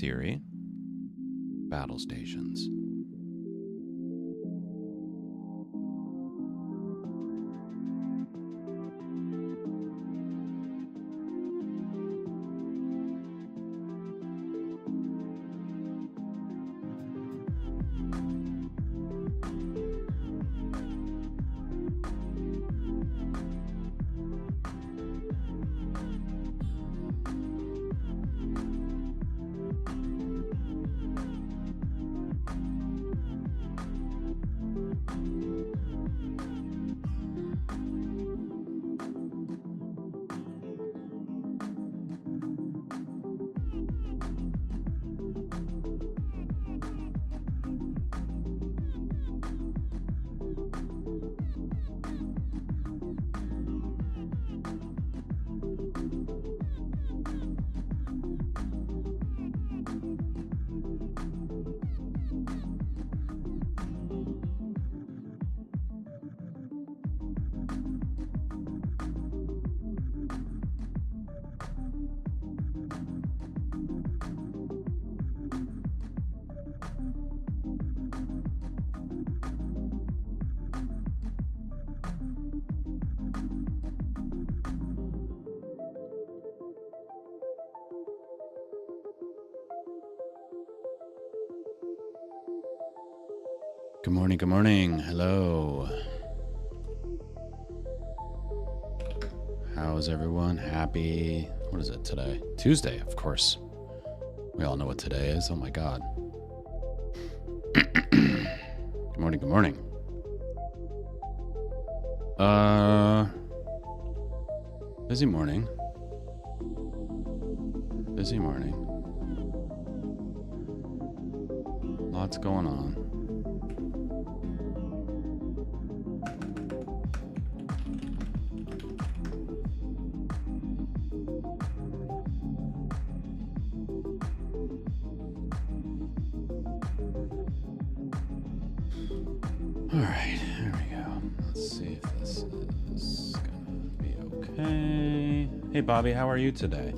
Siri. Battle stations. Good morning, good morning. Hello. How's everyone? Happy, what is it today? Tuesday, of course. We all know what today is. Oh my God. Good morning, good morning. Busy morning. Busy morning. Lots going on. All right, here we go. Let's see if this is gonna be okay. Hey, Bobby, how are you today?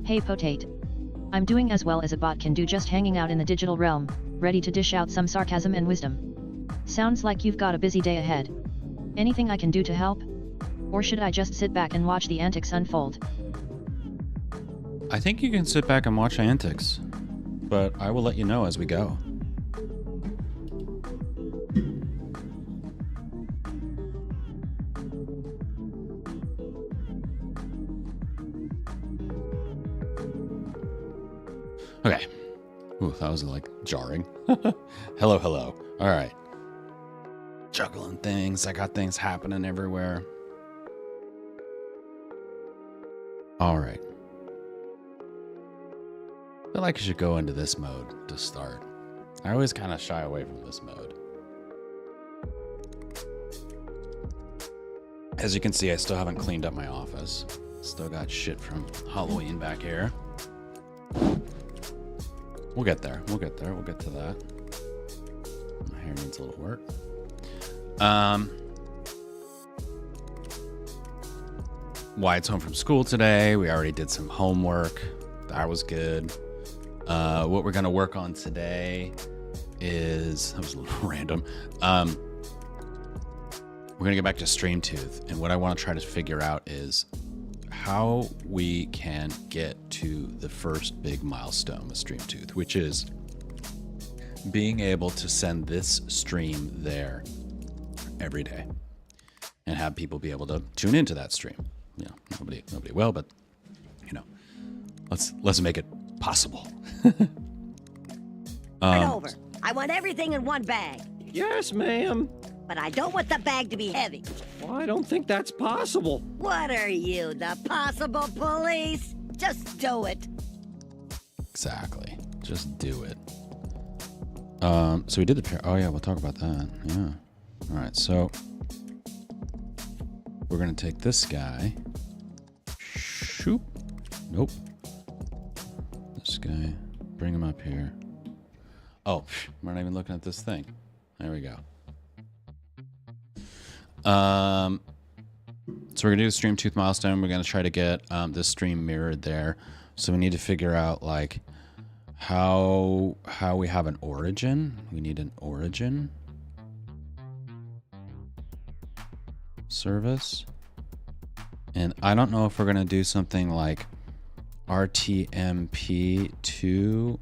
Hey, Potate. I'm doing as well as a bot can do, just hanging out in the digital realm, ready to dish out some sarcasm and wisdom. Sounds like you've got a busy day ahead. Anything I can do to help? Or should I just sit back and watch the antics unfold? I think you can sit back and watch antics, but I will let you know as we go. Okay. Ooh, that was like jarring. Hello, hello. All right. Juggling things. I got things happening everywhere. All right. I feel like I should go into this mode to start. I always kind of shy away from this mode. As you can see, I still haven't cleaned up my office. Still got shit from Halloween back here. We'll get there. We'll get there. We'll get to that. My hair needs a little work. Wyatt's home from school today. We already did some homework. That was good. What we're going to work on today is, that was a little random. We're going to get back to Streamtooth. And what I want to try to figure out is how we can get to the first big milestone with Streamtooth, which is being able to send this stream there every day and have people be able to tune into that stream. You know, nobody will, but you know, let's make it possible. Turn over. I want everything in one bag. Yes, ma'am. But I don't want the bag to be heavy. Well, I don't think that's possible. What are you, the possible police? Just do it. Exactly. Just do it. So we did the pair. Oh yeah, we'll talk about that. Yeah. All right. So we're gonna take this guy. Shoop. Nope. This guy. Bring him up here. Oh, we're not even looking at this thing. There we go. So we're gonna do a stream tooth milestone. We're gonna try to get this stream mirrored there. So we need to figure out like how we have an origin. We need an origin service. And I don't know if we're gonna do something like RTMP to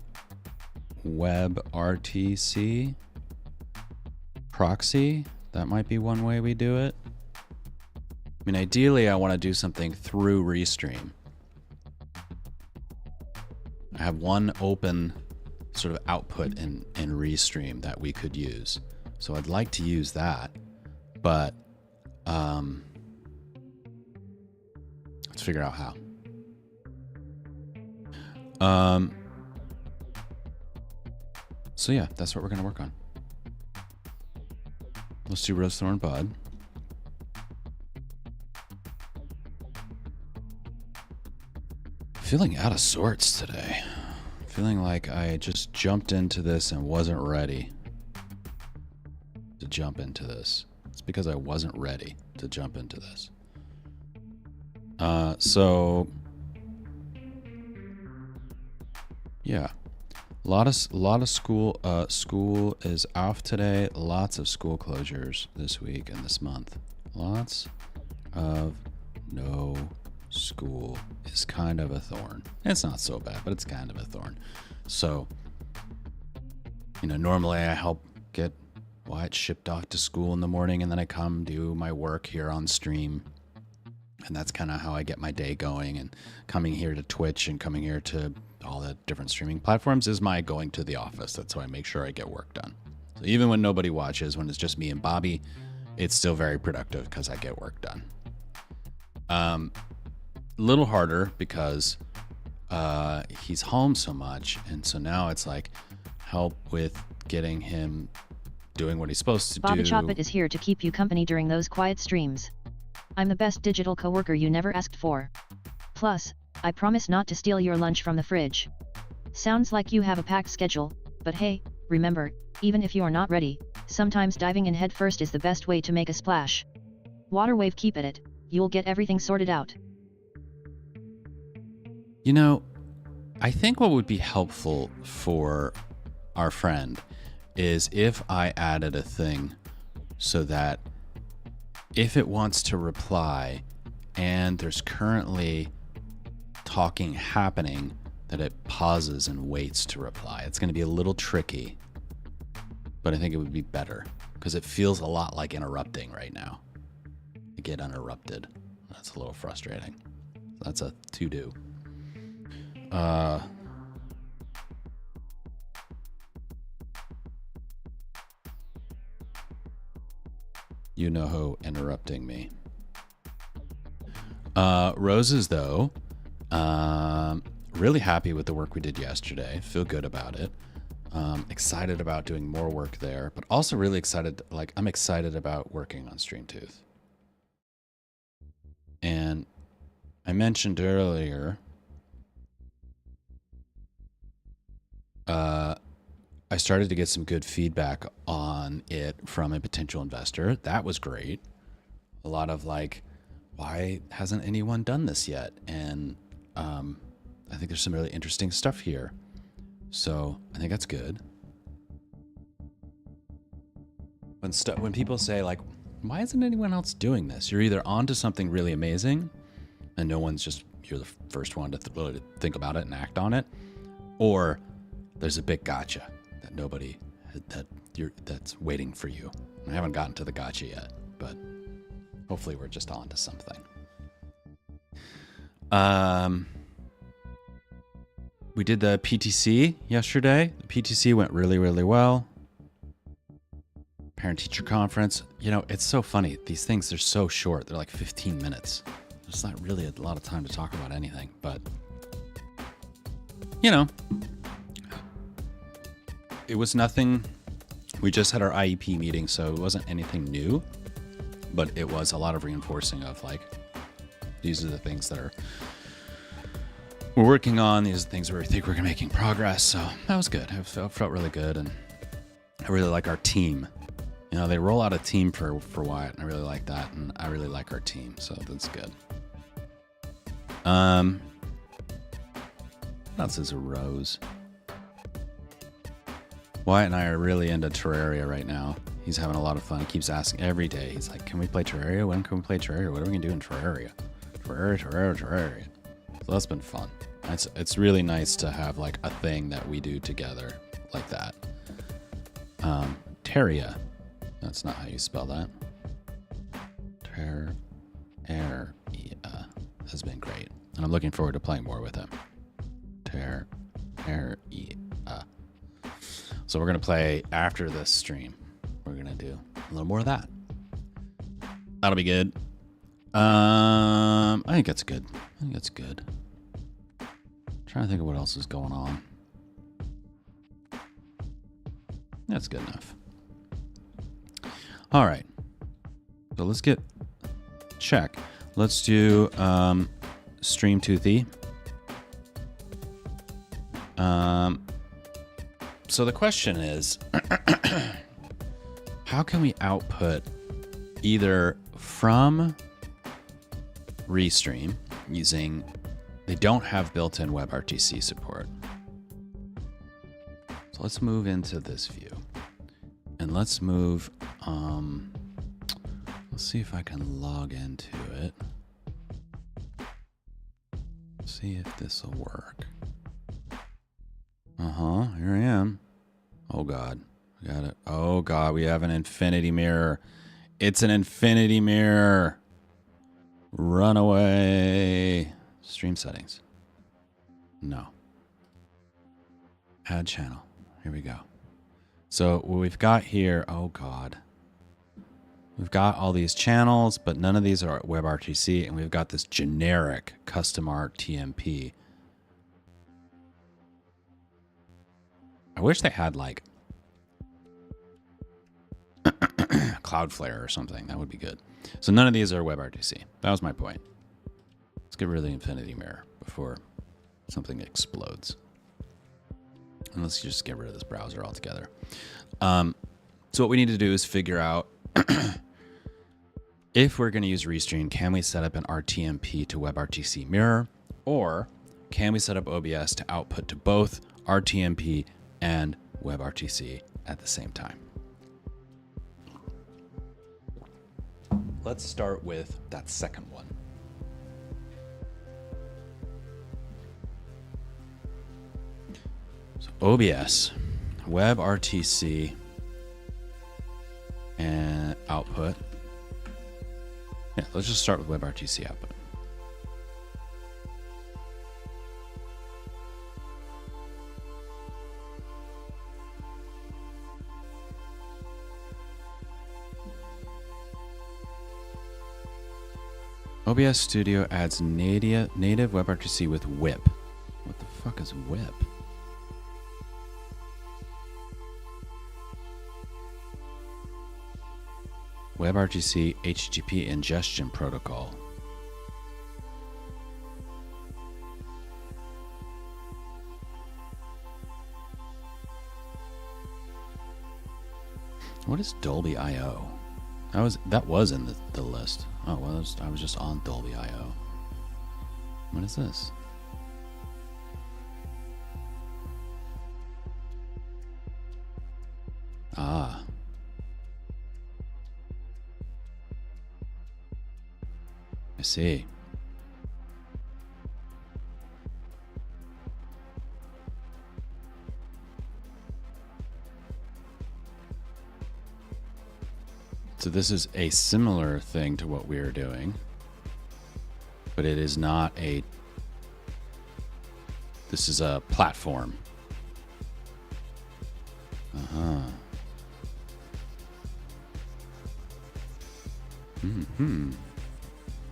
WebRTC proxy. That might be one way we do it. I mean, ideally, I want to do something through Restream. I have one open sort of output in Restream that we could use. So I'd like to use that, but let's figure out how. So yeah, that's what we're going to work on. Let's do Rose Thorn Bud. Feeling out of sorts today. Feeling like I just jumped into this and wasn't ready to jump into this. It's because I wasn't ready to jump into this. So yeah, a lot of school is off today. Lots of school closures this week and this month. Lots of no school is kind of a thorn. It's not so bad, but it's kind of a thorn. So, you know, normally I help get Wyatt shipped off to school in the morning, and then I come do my work here on stream. And that's kind of how I get my day going. And coming here to Twitch and coming here to all the different streaming platforms is my going to the office. That's how I make sure I get work done. So even when nobody watches, when it's just me and Bobby, it's still very productive because I get work done. Little harder because he's home so much, and so now it's like help with getting him doing what he's supposed to Bobby do. Choppet is here to keep you company during those quiet streams. I'm the best digital coworker you never asked for. Plus, I promise not to steal your lunch from the fridge. Sounds like you have a packed schedule, but hey, remember, even if you're not ready, sometimes diving in head first is the best way to make a splash. Waterwave, keep at it, you'll get everything sorted out. You know, I think what would be helpful for our friend is if I added a thing so that if it wants to reply and there's currently talking happening, that it pauses and waits to reply. It's going to be a little tricky, but I think it would be better because it feels a lot like interrupting right now. I get uninterrupted. That's a little frustrating. That's a to-do. You know who interrupting me. Roses, though, really happy with the work we did yesterday. Feel good about it. Excited about doing more work there, but also really excited. Like, I'm excited about working on StreamTooth. And I mentioned earlier, I started to get some good feedback on it from a potential investor. That was great. A lot of like, why hasn't anyone done this yet? And I think there's some really interesting stuff here. So I think that's good. When people say like, why isn't anyone else doing this? You're either onto something really amazing and you're the first one to really think about it and act on it, or there's a big gotcha that's waiting for you. I haven't gotten to the gotcha yet, but hopefully we're just on to something. We did the PTC yesterday. The PTC went really, really well. Parent-teacher conference. You know, it's so funny. These things, they're so short. They're like 15 minutes. There's not really a lot of time to talk about anything, but, you know, it was nothing. We just had our IEP meeting, so it wasn't anything new, but it was a lot of reinforcing of like, these are the things that we're working on. These are the things where we think we're making progress. So that was good. I felt really good. And I really like our team. You know, they roll out a team for Wyatt, and I really like that, and I really like our team, so that's good. What else is a rose? Wyatt and I are really into Terraria right now. He's having a lot of fun. He keeps asking every day. He's like, can we play Terraria? When can we play Terraria? What are we going to do in Terraria? Terraria. So that's been fun. It's really nice to have like a thing that we do together like that. Terraria. That's not how you spell that. Terraria has been great. And I'm looking forward to playing more with him. Terraria. So we're going to play after this stream. We're going to do a little more of that. That'll be good. I think that's good. Trying to think of what else is going on. That's good enough. All right. So let's check. Let's do stream toothy. So the question is, how can we output either from Restream using, they don't have built-in WebRTC support. So let's move into this view and let's move, let's see if I can log into it. See if this will work. Here I am. Oh God, we got it. Oh God, we have an infinity mirror. It's an infinity mirror. Run away. Stream settings. No. Add channel. Here we go. So what we've got here, oh God. We've got all these channels, but none of these are WebRTC, and we've got this generic custom art TMP. I wish they had like Cloudflare or something. That would be good. So none of these are WebRTC. That was my point. Let's get rid of the infinity mirror before something explodes. And let's just get rid of this browser altogether. So what we need to do is figure out if we're going to use Restream, can we set up an RTMP to WebRTC mirror, or can we set up OBS to output to both RTMP and WebRTC at the same time? Let's start with that second one. So OBS, WebRTC, and output. Yeah, let's just start with WebRTC output. OBS Studio adds native WebRTC with whip. What the fuck is whip? WebRTC HTTP ingestion protocol. What is Dolby IO? That was in the list. Oh, well, I was just on Dolby IO. What is this? Ah. I see. So this is a similar thing to what we are doing, but it is not a, this is a platform.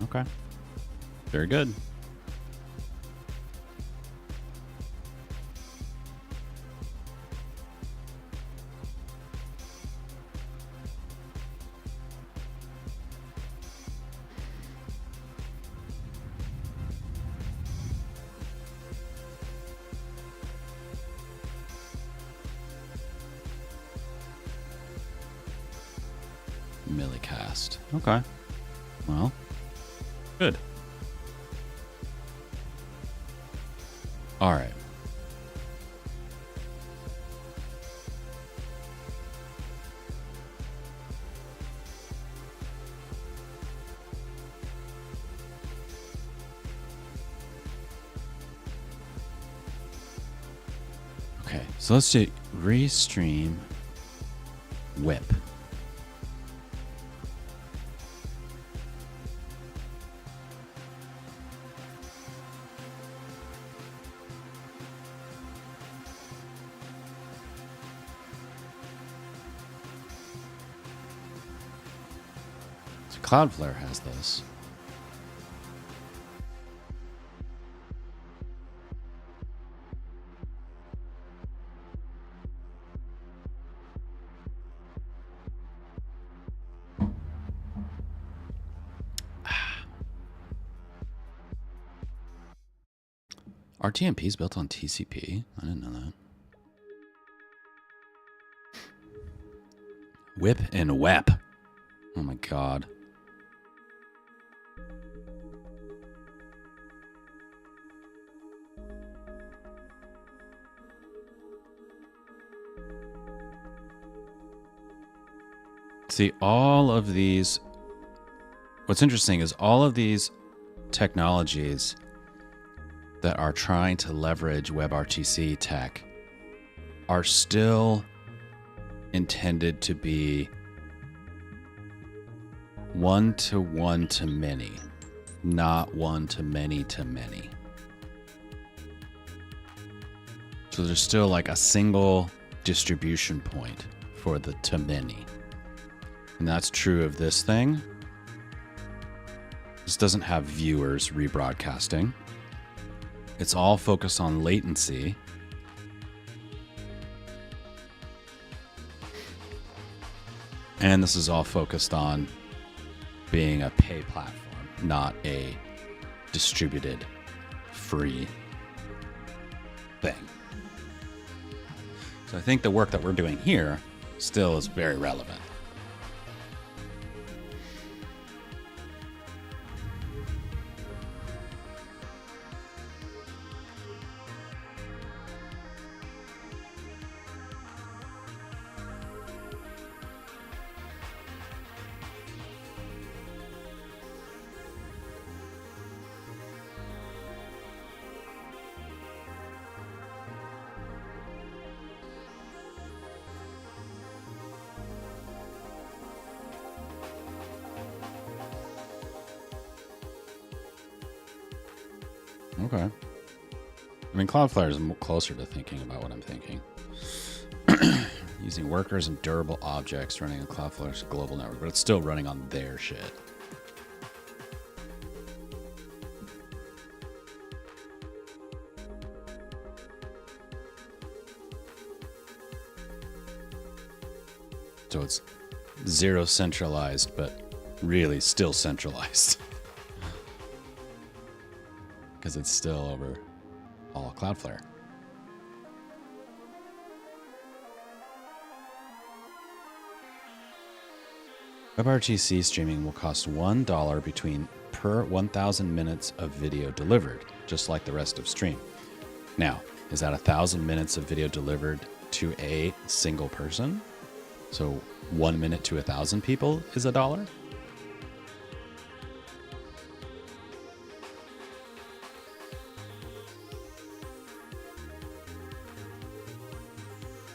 Okay. Very good. millicast. Okay. Well, good. All right. Okay, so let's do restream whip. So Cloudflare has this. RTMP is built on TCP? I didn't know that. Whip and WEP. Oh my god. See, all of these... What's interesting is all of these technologies that are trying to leverage WebRTC tech are still intended to be one-to-one to many, not one-to-many to many. So there's still like a single distribution point for the to many. And that's true of this thing. This doesn't have viewers rebroadcasting. It's all focused on latency. And this is all focused on being a pay platform, not a distributed free thing. So I think the work that we're doing here still is very relevant. Okay. I mean, Cloudflare is closer to thinking about what I'm thinking. Using workers and durable objects running on Cloudflare's global network, but it's still running on their shit. So it's zero centralized, but really still centralized. Because it's still over all Cloudflare. WebRTC streaming will cost $1 per 1,000 minutes of video delivered, just like the rest of stream. Now, is that 1,000 minutes of video delivered to a single person? So 1 minute to 1,000 people is $1?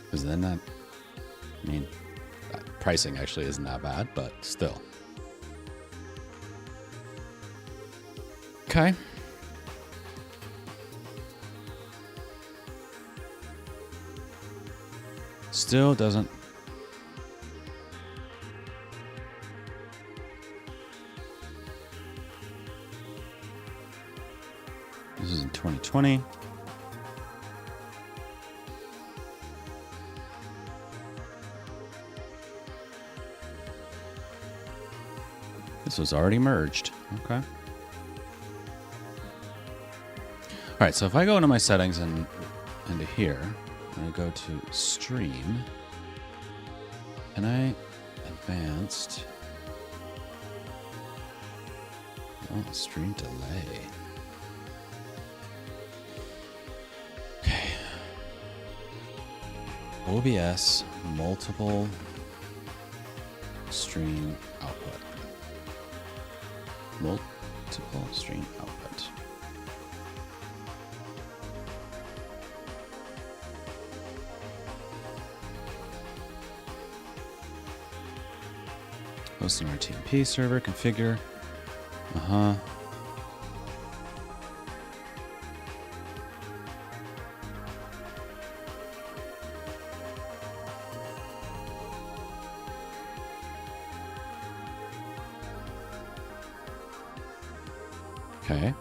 Because then that, I mean, pricing actually isn't that bad, but still. Okay. Still doesn't. This is in 2020. This was already merged. Okay. All right, so if I go into my settings and into here, and I go to stream, and I advanced Oh, stream delay. Okay. OBS multiple stream output. Multiple stream output. Hosting our TMP server, configure. Uh-huh. Okay.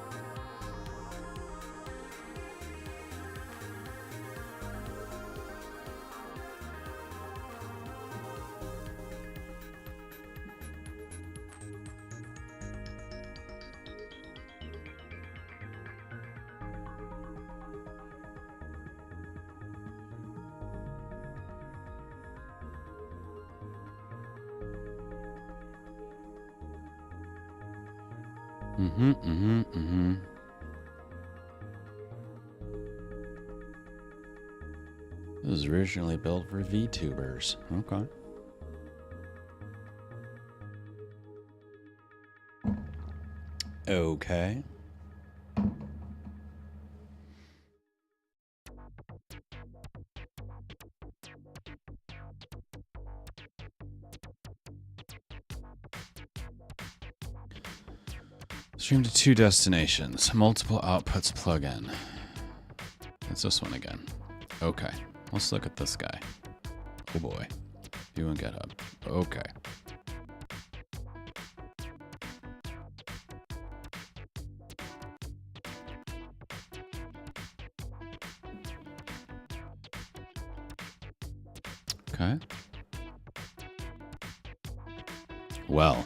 This was originally built for VTubers. Okay. Okay. Stream to 2 destinations. Multiple outputs plugin. It's this one again. Okay. Let's look at this guy. Oh boy. View and GitHub. Okay. Okay. Well.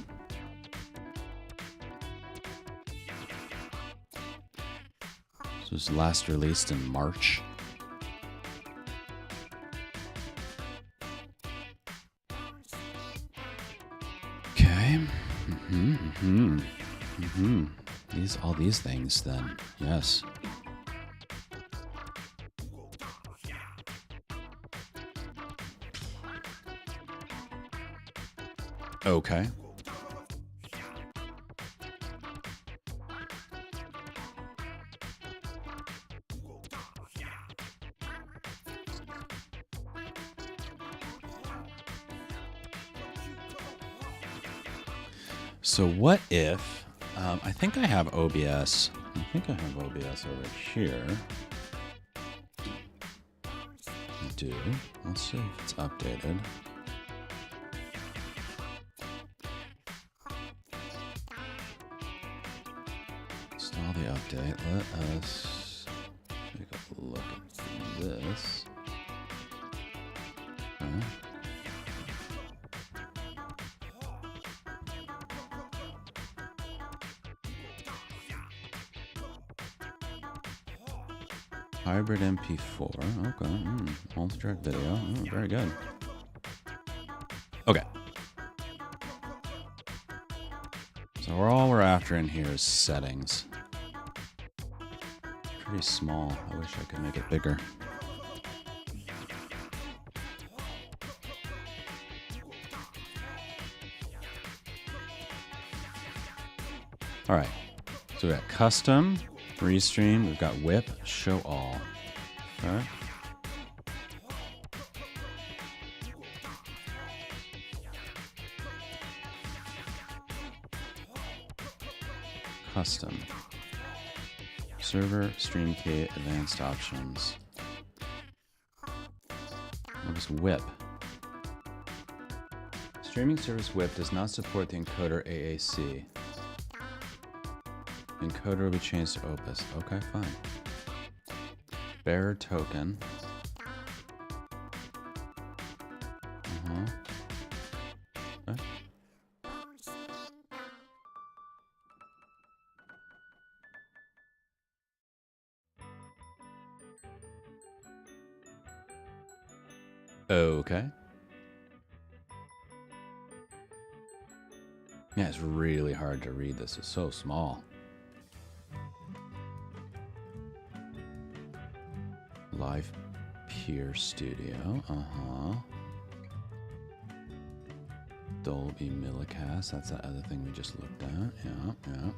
This was last released in March. Okay. All these things then. Yes. Okay. So what if, I think I have OBS. I think I have OBS over here. I do. Let's see if it's updated. Install the update. Let us take a look at this. Okay. Hybrid MP4. Okay. Multi-track video. Oh, very good. Okay. So all we're after in here is settings. Pretty small. I wish I could make it bigger. All right. So we got custom. Restream, we've got whip, show all. Okay. Custom. Server, stream key, advanced options. What is whip? Streaming service whip does not support the encoder AAC. Encoder will be changed to Opus. Okay, fine. Bearer token. Okay. Okay. Yeah, it's really hard to read. This is so small. Live Peer Studio. Dolby Millicast. That's the other thing we just looked at. Yeah.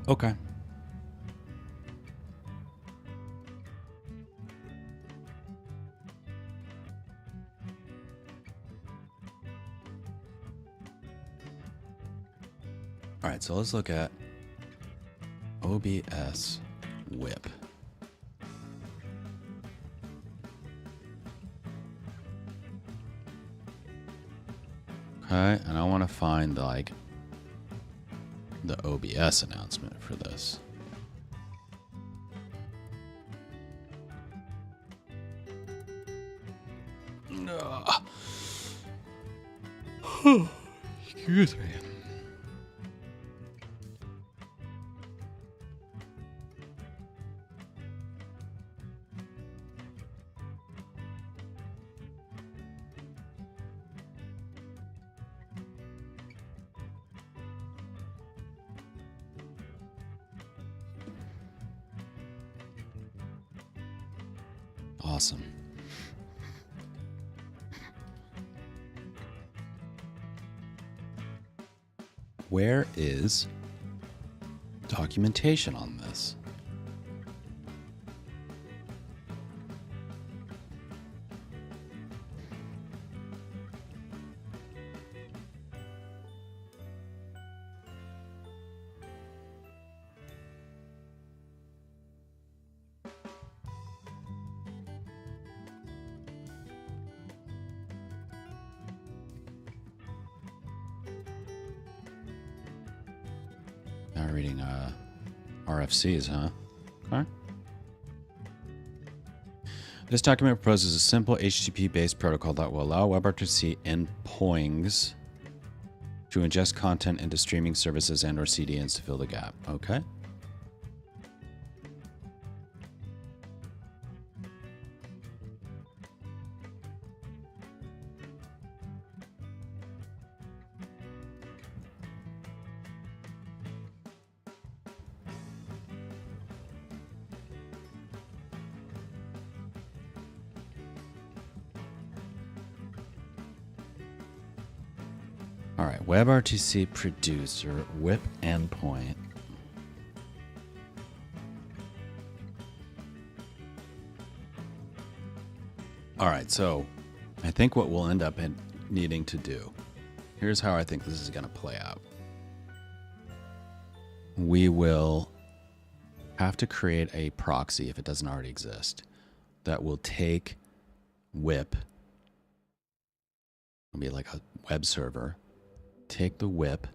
Okay. All right, so let's look at OBS whip. Okay, and I want to find like the OBS announcement for this. Excuse me. Awesome. Where is documentation on this? Now reading RFCs, huh? Okay. This document proposes a simple HTTP-based protocol that will allow WebRTC endpoints to ingest content into streaming services and/or CDNs to fill the gap. Okay. All right, WebRTC producer, whip endpoint. All right, so I think what we'll end up needing to do, here's how I think this is going to play out. We will have to create a proxy, if it doesn't already exist, that will take whip, it'll be like a web server, take the whip,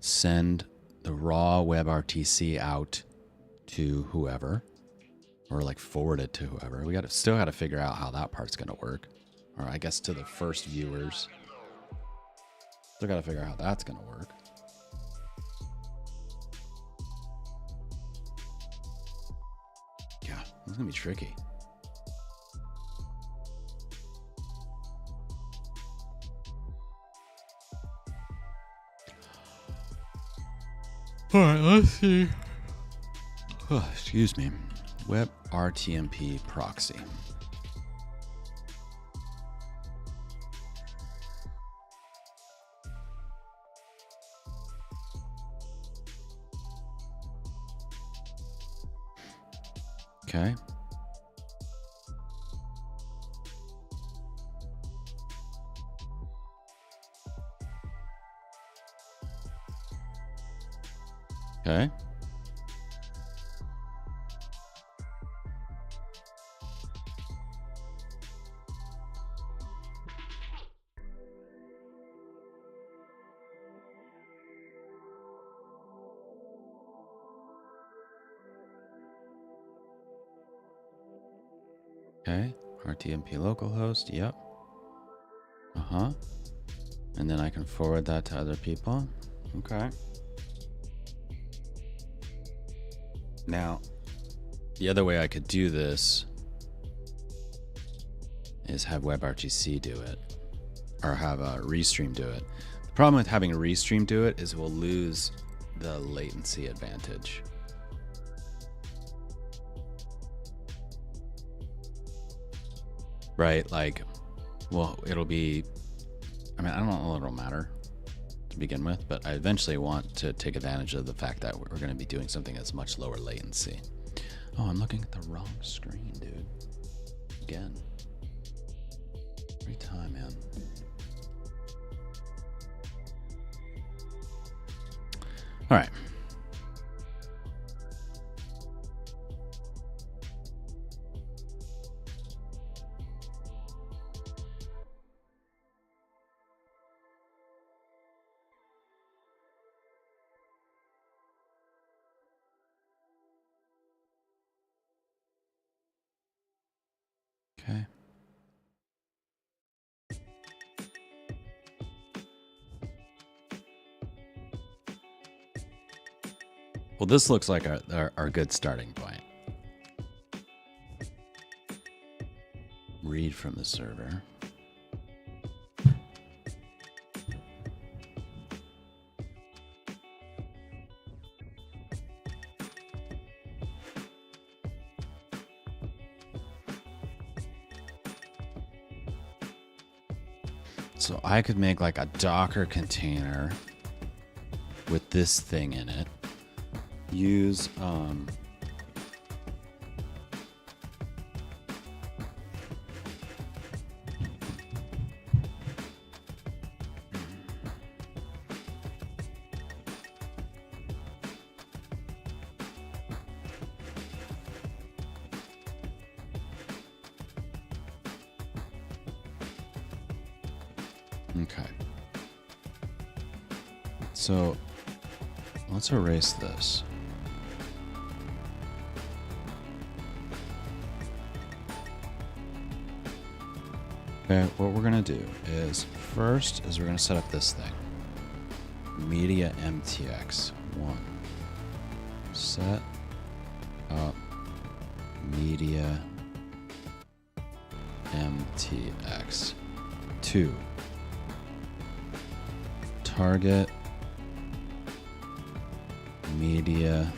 send the raw WebRTC out to whoever, or like forward it to whoever. We still got to figure out how that part's going to work, or I guess to the first viewers. Still got to figure out how that's going to work. Yeah, it's going to be tricky. All right, let's see. Oh, excuse me. WebRTMP proxy. Okay. Okay. Okay. RTMP localhost. Yep. Uh-huh. And then I can forward that to other people. Okay. Now, the other way I could do this is have WebRTC do it, or have a Restream do it. The problem with having a Restream do it is we'll lose the latency advantage. Right? Like, well, it'll be, I mean, I don't know if it'll matter to begin with, but I eventually want to take advantage of the fact that we're going to be doing something that's much lower latency. Oh, I'm looking at the wrong screen, dude. Again. Every time, man. All right. Okay. Well, this looks like our good starting point. Read from the server. So I could make like a Docker container with this thing in it. Use okay. So let's erase this. Okay, what we're gonna do is first is we're gonna set up this thing. Media MTX 1. Set up media MTX 2. Target media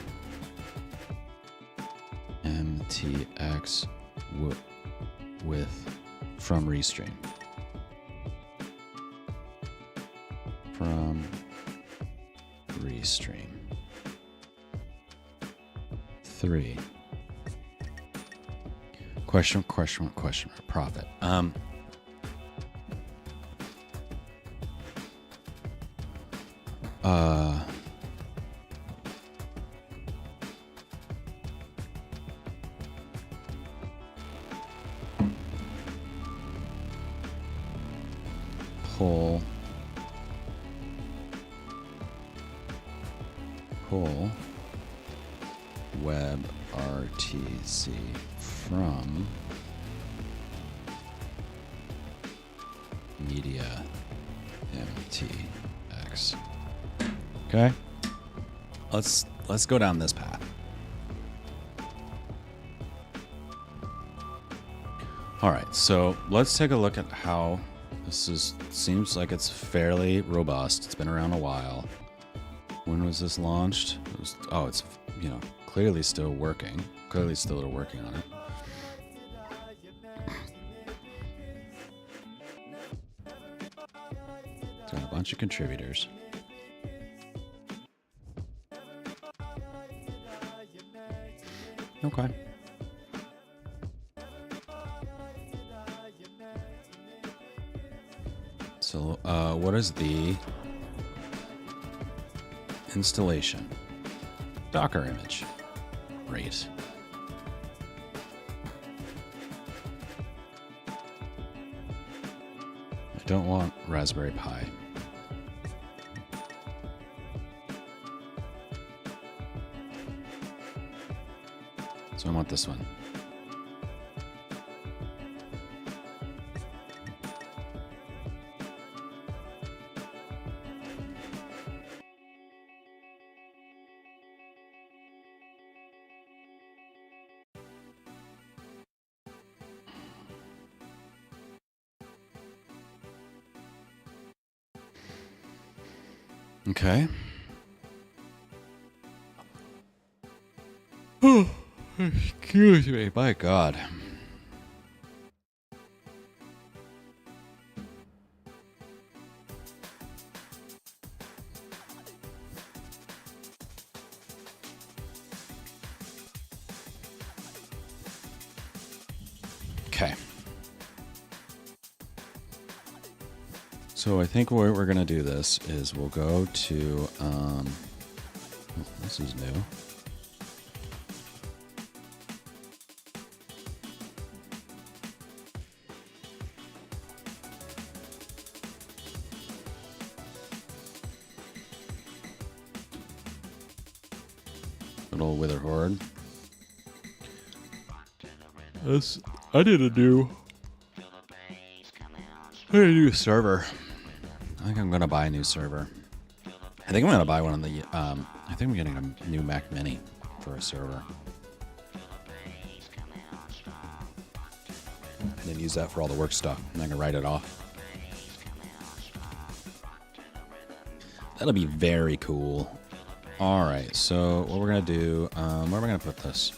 MTX with from Restream. From Restream. 3. Question mark, profit. Pull WebRTC from media MTX. Okay, let's go down this path. All right, so let's take a look at how this seems like it's fairly robust. It's been around a while. When was this launched? It's clearly still working. Clearly still working on it. It's got a bunch of contributors. Okay. So, what is the installation? Docker image. Great. I don't want Raspberry Pi. So I want this one. Okay. Oh, excuse me. My God. Okay. So I think what we're going to do this is we'll go to, this is new. Little wither horde. This, I need a new server. I think I'm gonna buy a new server. I think I'm gonna buy one of the. I think I'm getting a new Mac Mini for a server. And then use that for all the work stuff, and I can write it off. That'll be very cool. All right, so what we're gonna do? Where am I gonna put this?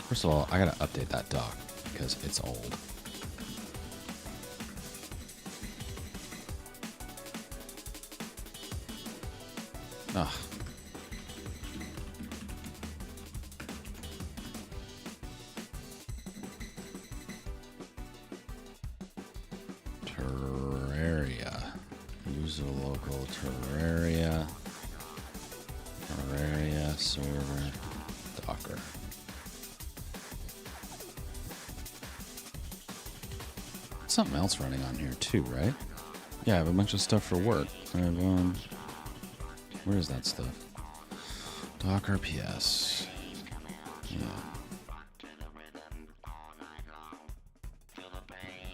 First of all, I gotta update that dock because it's old. Ugh. Terraria. Use a local Terraria. Terraria server Docker. Something else running on here too, right? Yeah, I have a bunch of stuff for work. I have, where is that stuff? Docker PS. Yeah.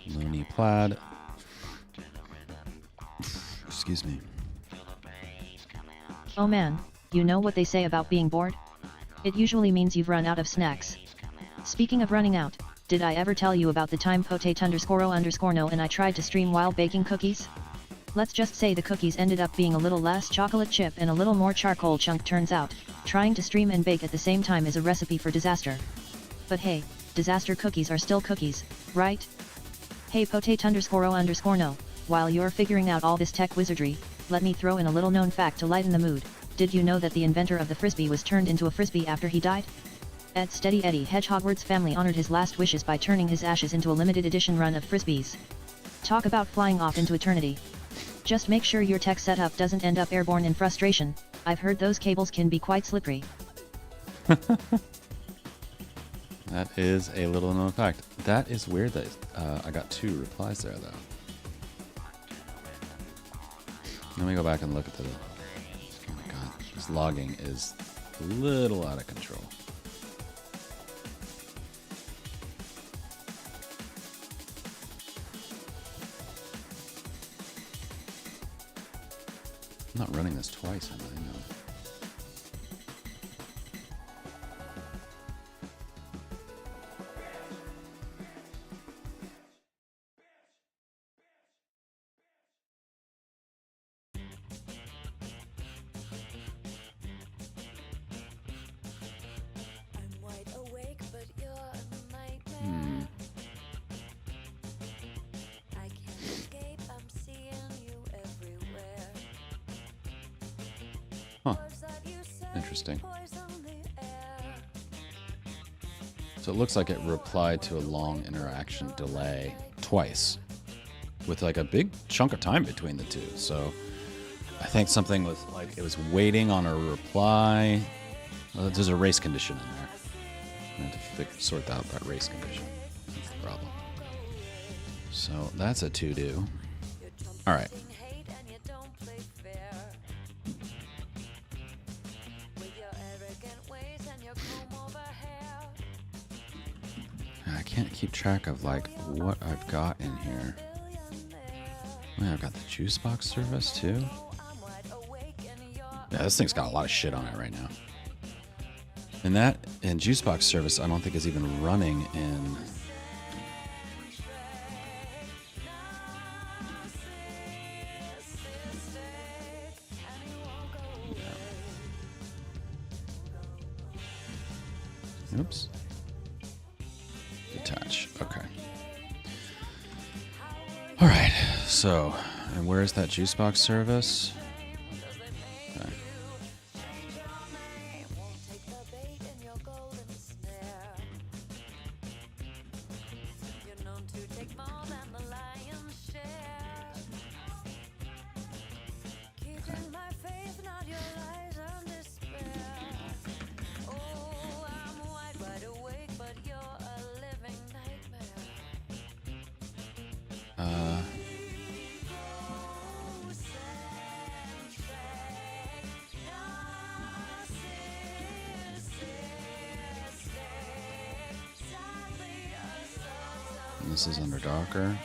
Looney Plaid. Excuse me. Oh man, you know what they say about being bored? It usually means you've run out of snacks. Speaking of running out, did I ever tell you about the time potate_o_no and I tried to stream while baking cookies? Let's just say the cookies ended up being a little less chocolate chip and a little more charcoal chunk. Turns out, trying to stream and bake at the same time is a recipe for disaster. But hey, disaster cookies are still cookies, right? Hey potate_o_no, while you're figuring out all this tech wizardry, let me throw in a little known fact to lighten the mood. Did you know that the inventor of the Frisbee was turned into a Frisbee after he died? Ed Steady Eddie Hedgehogward's family honored his last wishes by turning his ashes into a limited edition run of Frisbees. Talk about flying off into eternity. Just make sure your tech setup doesn't end up airborne in frustration. I've heard those cables can be quite slippery. That is a little known fact. That is weird that I got 2 replies there, though. Let me go back and look at the... Oh my god, this logging is a little out of control. I'm not running this twice, am I? No. I'm wide awake, but you're a nightmare. I can't escape, I'm seeing you everywhere. Huh. Words that you say Interesting. poison the air. So it looks like it replied to a long interaction delay twice, with like a big chunk of time between the two. So I think something was like it was waiting on a reply. Well, there's a race condition in there. I have to sort out that race condition. That's the problem. So that's a to-do. All right. Hate and you don't play fair. With your arrogant ways and your comb over hair. I can't keep track of like what I've got in here. Wait, I've got the juice box service too. I'm wide awake and you're Yeah, this thing's got a lot of shit on it right now. And that and Juicebox service I don't think is even running in. Yeah. Oops. Detach. Okay. All right. So, and where's that Juicebox service? Okay. This is under Docker.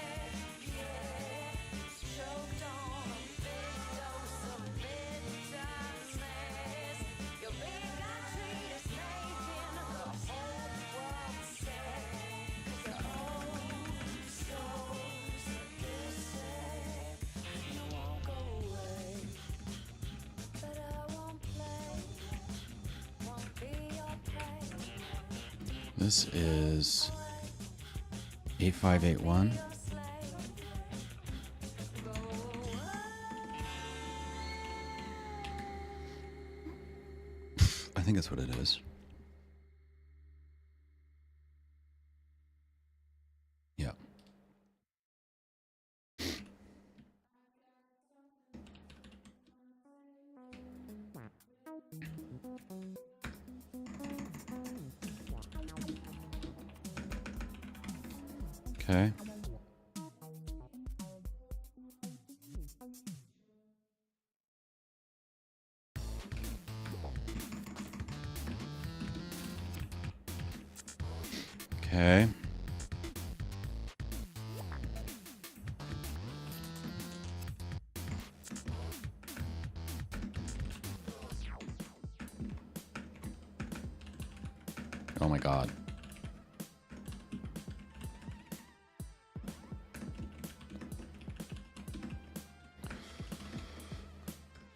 This is 8581. I think that's what it is. Yeah. Okay. Okay. Oh my God.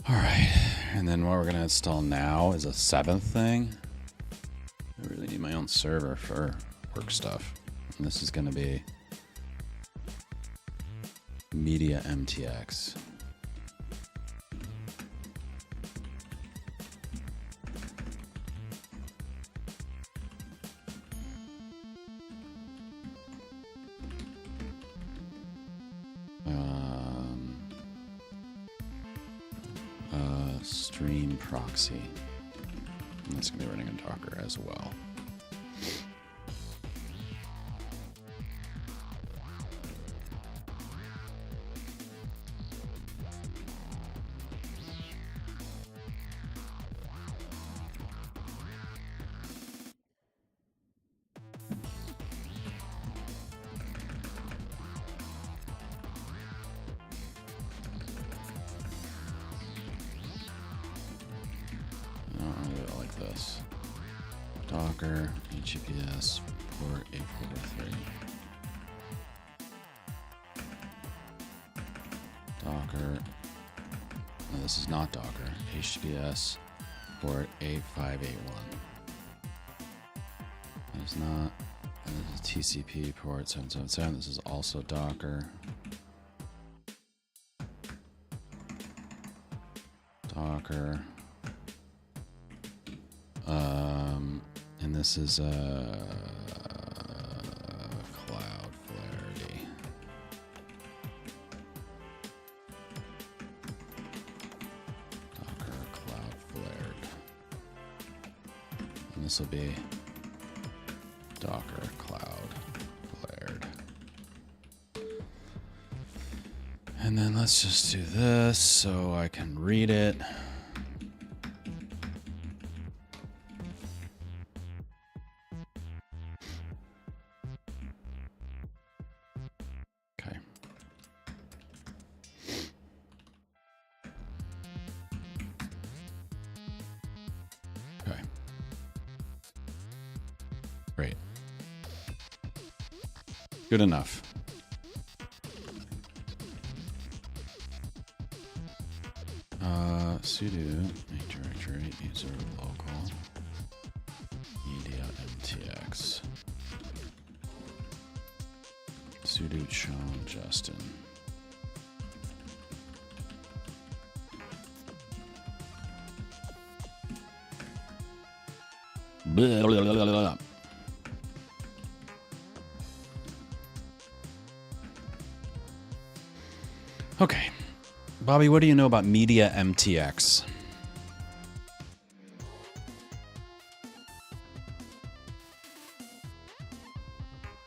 All right. And then what we're going to install now is a 7th thing. I really need my own server for work stuff. And this is going to be Media MTX. Stream proxy. And that's going to be running in Docker as well. This Docker HTTPS port 843. Docker. No, this is not Docker. HTTPS port 8581. That is not. This is TCP port 777. This is also Docker. Docker. And this is Cloudflarity. Docker Cloudflared. And this will be Docker Cloudflared. And then let's just do this so I can read it. Great. Good enough. Sudo make directory user local media mtx. Sudo Sean Justin. Blah, blah, blah, blah, blah. Okay. Bobby, what do you know about Media MTX?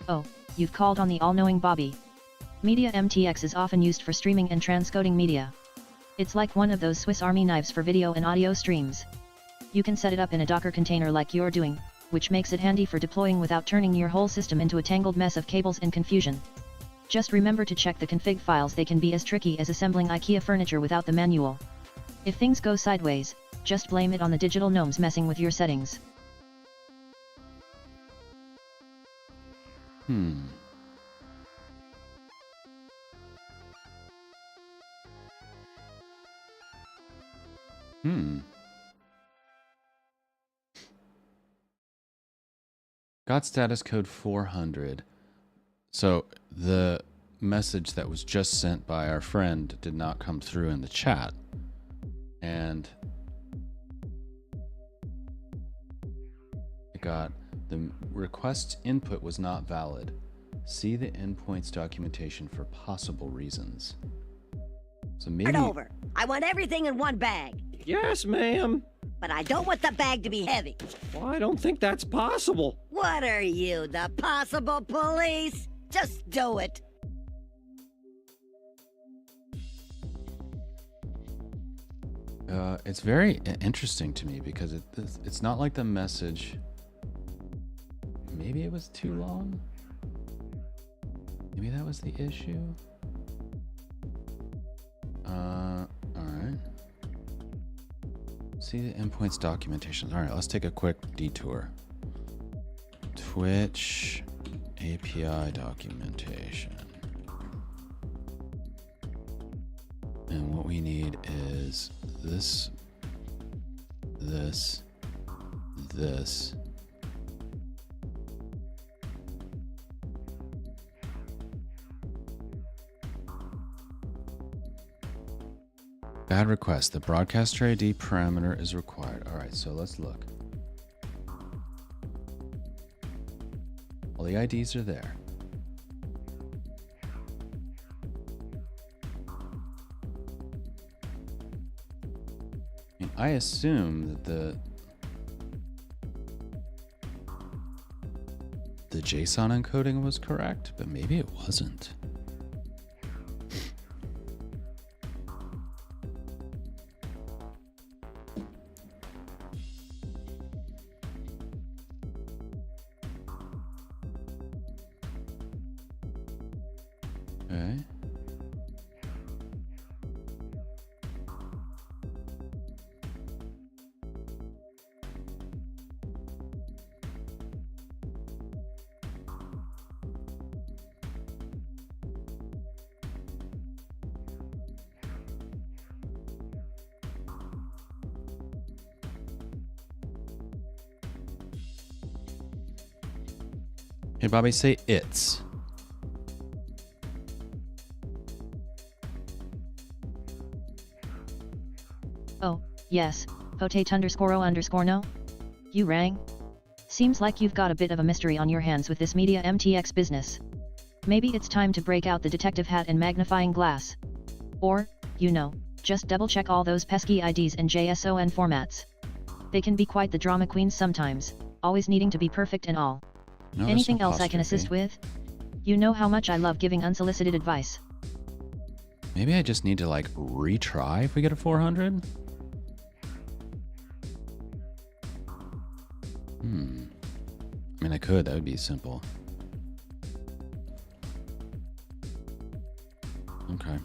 Oh, you've called on the all-knowing Bobby. Media MTX is often used for streaming and transcoding media. It's like one of those Swiss Army knives for video and audio streams. You can set it up in a Docker container like you're doing, which makes it handy for deploying without turning your whole system into a tangled mess of cables and confusion. Just remember to check the config files. They can be as tricky as assembling IKEA furniture without the manual. If things go sideways, just blame it on the digital gnomes messing with your settings. Got status code 400. So the message that was just sent by our friend did not come through in the chat. And it got the request input was not valid. See the endpoints documentation for possible reasons. So maybe Start over. I want everything in one bag, Yes, ma'am. but I don't want the bag to be heavy. Well, I don't think that's possible. What are you, the possible police? Just do it. it's very interesting to me because it's not like the message. Maybe it was too long. Maybe that was the issue. All right. See the endpoints documentation. All right, let's take a quick detour. Twitch API documentation. And what we need is this. Bad request. The broadcaster ID parameter is required. All right, so let's look. All the IDs are there. I assume that the JSON encoding was correct, but maybe it wasn't. Okay. Hey, Bobby, say it's. Oh, yes, potate_o_no? You rang? Seems like you've got a bit of a mystery on your hands with this Media MTX business. Maybe it's time to break out the detective hat and magnifying glass. Or, just double check all those pesky IDs and JSON formats. They can be quite the drama queens sometimes, always needing to be perfect and all. No, there's Anything no else I can apostrophe. assist with? You know how much I love giving unsolicited advice. Maybe I just need to like retry if we get a 400. I mean, I could. That would be simple. Okay.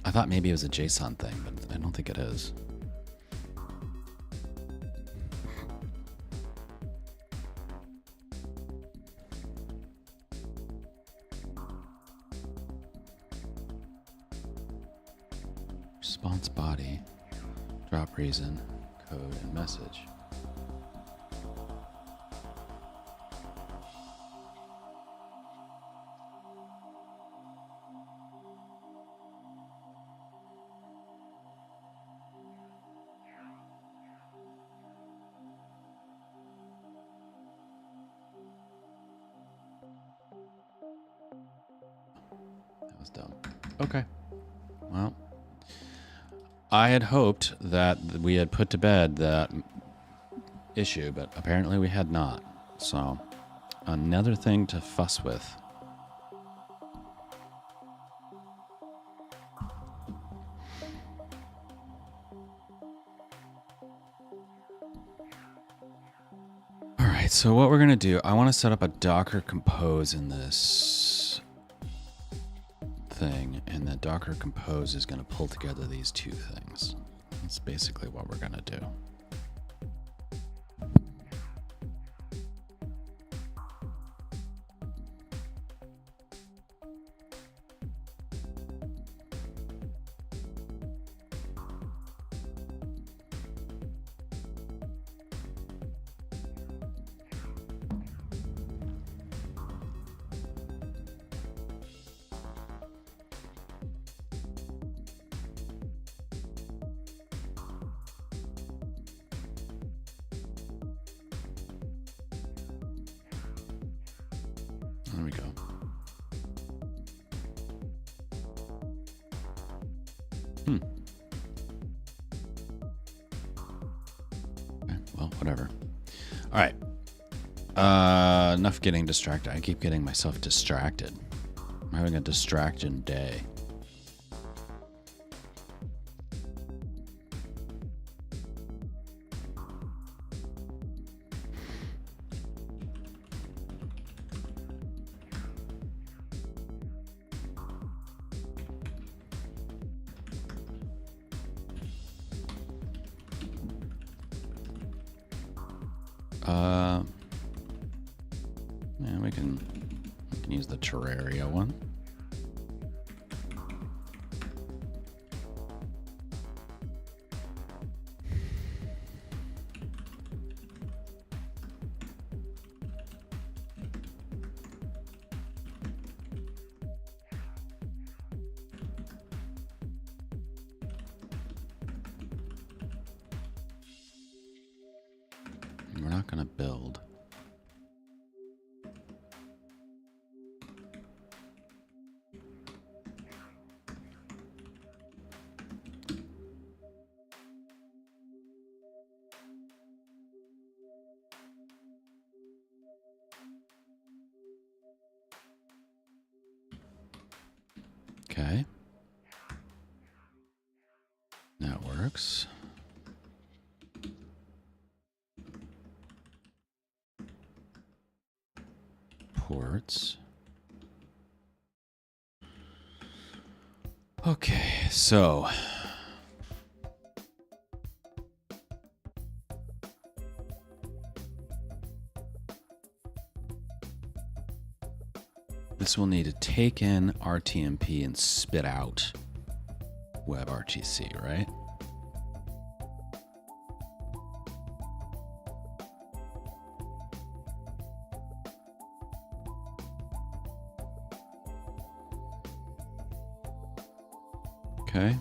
I thought maybe it was a JSON thing, but I don't think it is. response body, drop reason, code, and message. That was dumb. Okay. Well, I had hoped that we had put to bed that issue, but apparently we had not. So, another thing to fuss with. All right, so what we're going to do, I want to set up a Docker Compose in this thing, and the Docker Compose is going to pull together these two things. That's basically what we're going to do. There we go. Okay, well, whatever. All right. Enough getting distracted. I keep getting myself distracted. I'm having a distraction day. Yeah, we can use the Terraria one. And we're not going to build. Okay. That works. Ports. Okay, so this will need to take in RTMP and spit out WebRTC, right? Okay.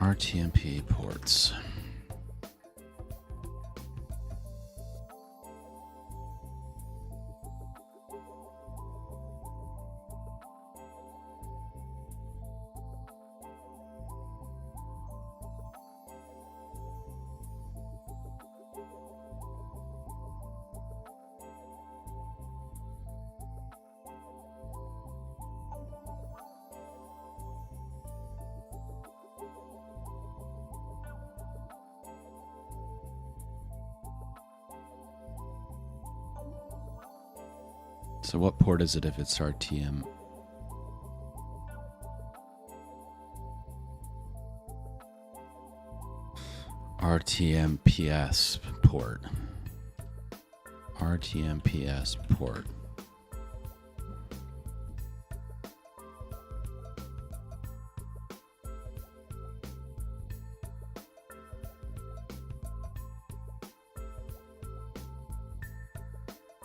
RTMP ports. So what port is it if it's RTM? RTMPS port. RTMPS port.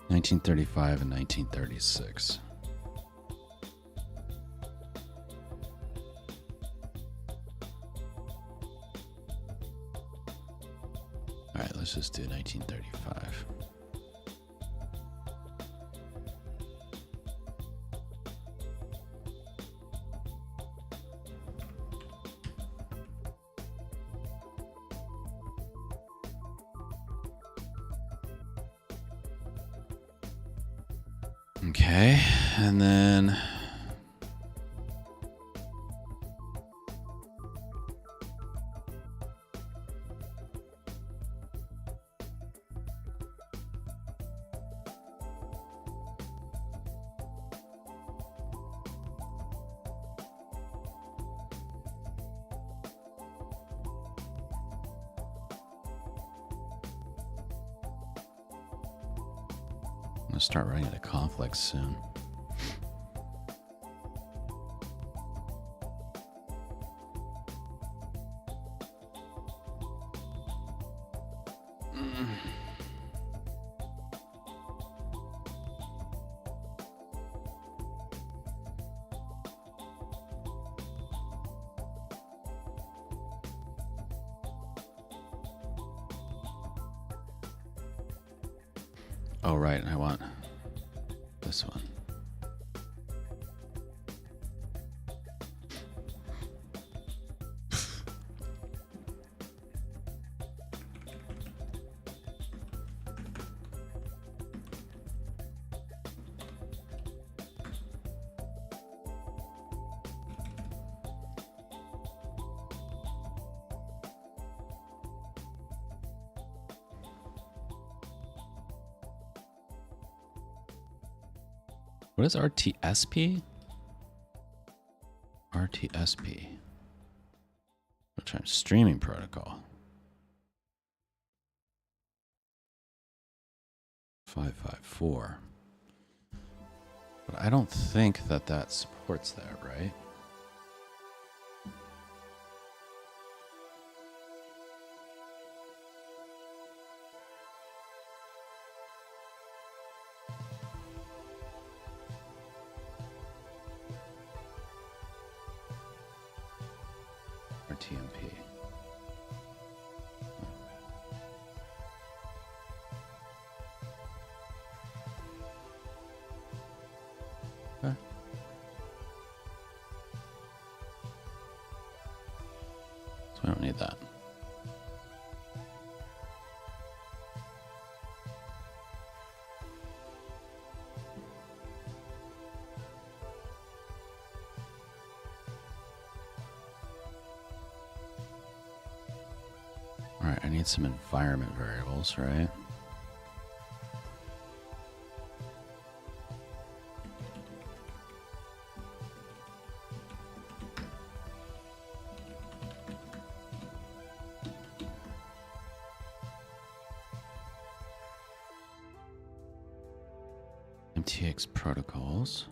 (1935) and 1936. All right, let's just do 1935. Okay, and then I'm gonna start running into conflicts soon. Oh, right, I want this one. What is RTSP? RTSP. Real-time streaming protocol. 554. But I don't think that that supports that, right? TMP. Okay. So I don't need that. All right, I need some environment variables, right? MTX protocols.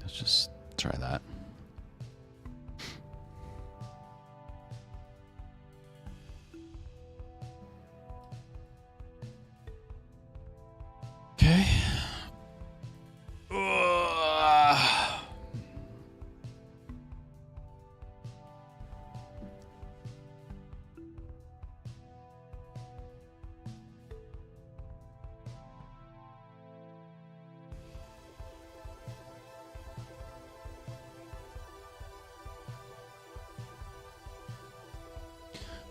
Let's just try that. Okay.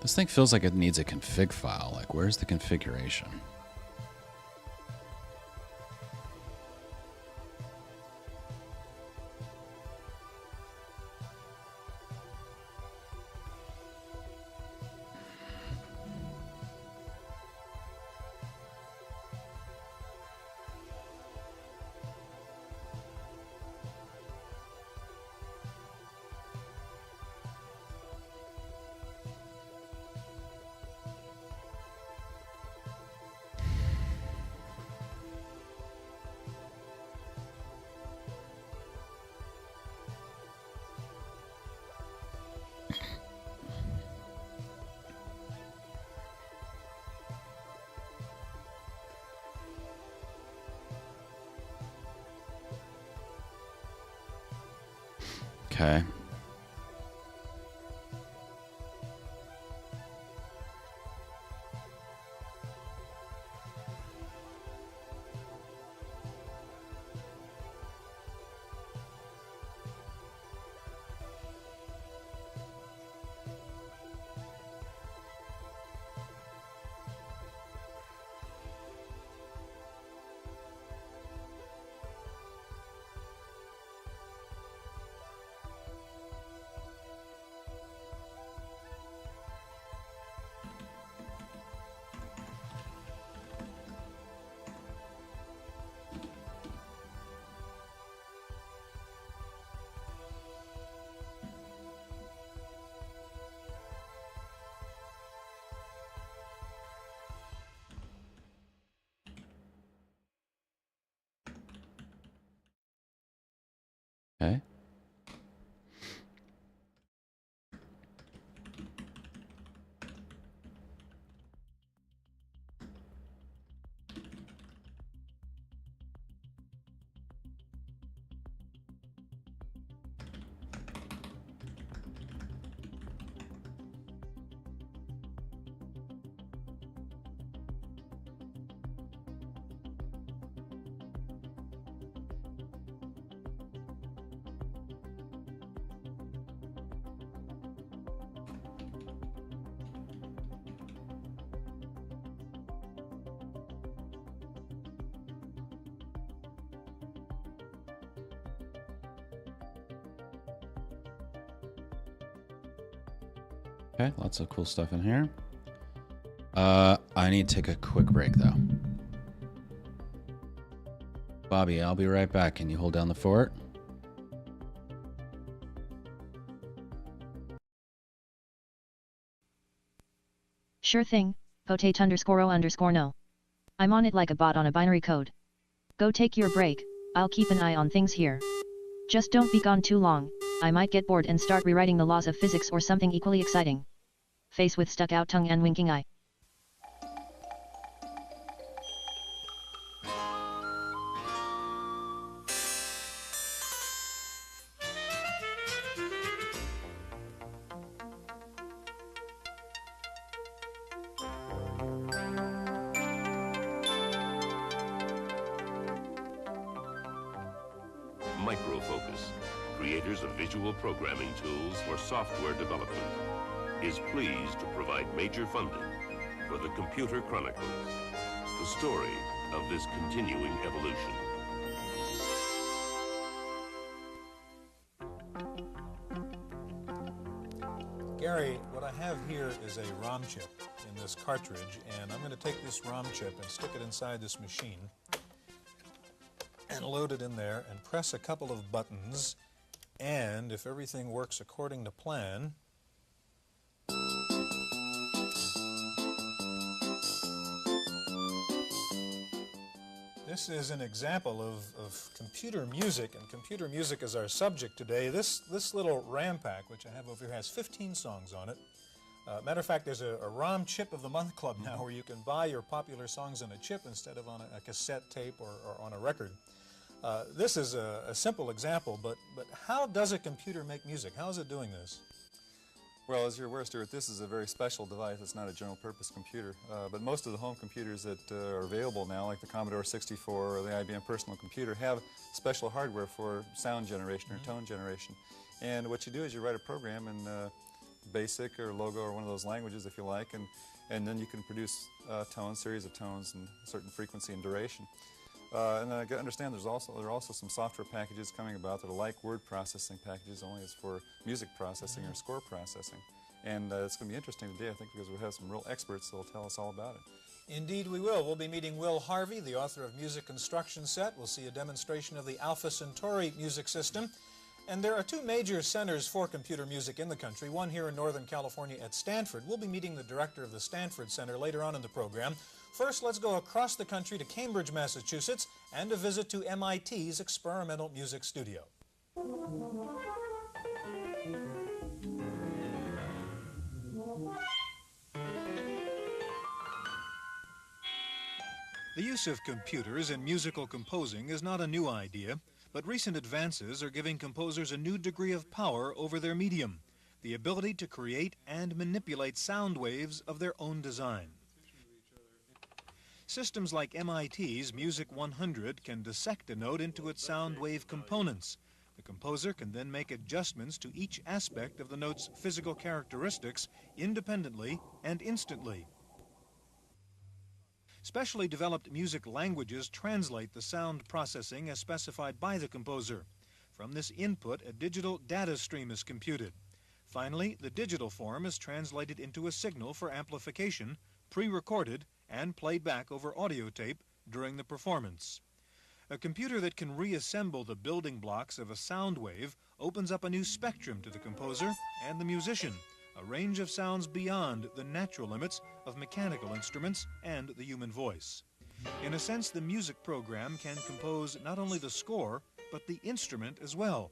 This thing feels like it needs a config file. Like, where's the configuration? Okay. Okay. Okay, lots of cool stuff in here. I need to take a quick break, though. Bobby, I'll be right back. Can you hold down the fort? Sure thing, potate_o_no. I'm on it like a bot on a binary code. Go take your break, I'll keep an eye on things here. Just don't be gone too long, I might get bored and start rewriting the laws of physics or something equally exciting. Face with stuck out tongue and winking eye. Microfocus, creators of visual programming tools for software development, is pleased to provide major funding for the Computer Chronicles, the story of this continuing evolution. Gary, what I have here is a ROM chip in this cartridge, and I'm going to take this ROM chip and stick it inside this machine and load it in there and press a couple of buttons, and if everything works according to plan, this is an example of computer music, and computer music is our subject today. This little RAM pack, which I have over here, has 15 songs on it. Matter of fact, there's a ROM Chip of the Month Club now where you can buy your popular songs on a chip instead of on a cassette tape or on a record. This is a simple example, but how does a computer make music? How is it doing this? Well, as you're aware, Stuart, this is a very special device. It's not a general-purpose computer. But most of the home computers that are available now, like the Commodore 64 or the IBM Personal Computer, have special hardware for sound generation or tone generation. And what you do is you write a program, and BASIC or Logo or one of those languages if you like, and then you can produce tones, series of tones, and a certain frequency and duration. And then I understand there are also some software packages coming about that are like word processing packages, only as for music processing or score processing. And it's going to be interesting today, I think, because we'll have some real experts that will tell us all about it. Indeed we will. We'll be meeting Will Harvey, the author of Music Instruction Set. We'll see a demonstration of the Alpha Centauri music system. And there are two major centers for computer music in the country, one here in Northern California at Stanford. We'll be meeting the director of the Stanford Center later on in the program. First, let's go across the country to Cambridge, Massachusetts, and a visit to MIT's Experimental Music Studio. The use of computers in musical composing is not a new idea, but recent advances are giving composers a new degree of power over their medium, the ability to create and manipulate sound waves of their own design. Systems like MIT's Music 100 can dissect a note into its sound wave components. The composer can then make adjustments to each aspect of the note's physical characteristics independently and instantly. Specially developed music languages translate the sound processing as specified by the composer. From this input, a digital data stream is computed. Finally, the digital form is translated into a signal for amplification, pre-recorded, and played back over audio tape during the performance. A computer that can reassemble the building blocks of a sound wave opens up a new spectrum to the composer and the musician, a range of sounds beyond the natural limits of mechanical instruments and the human voice. In a sense, the music program can compose not only the score, but the instrument as well.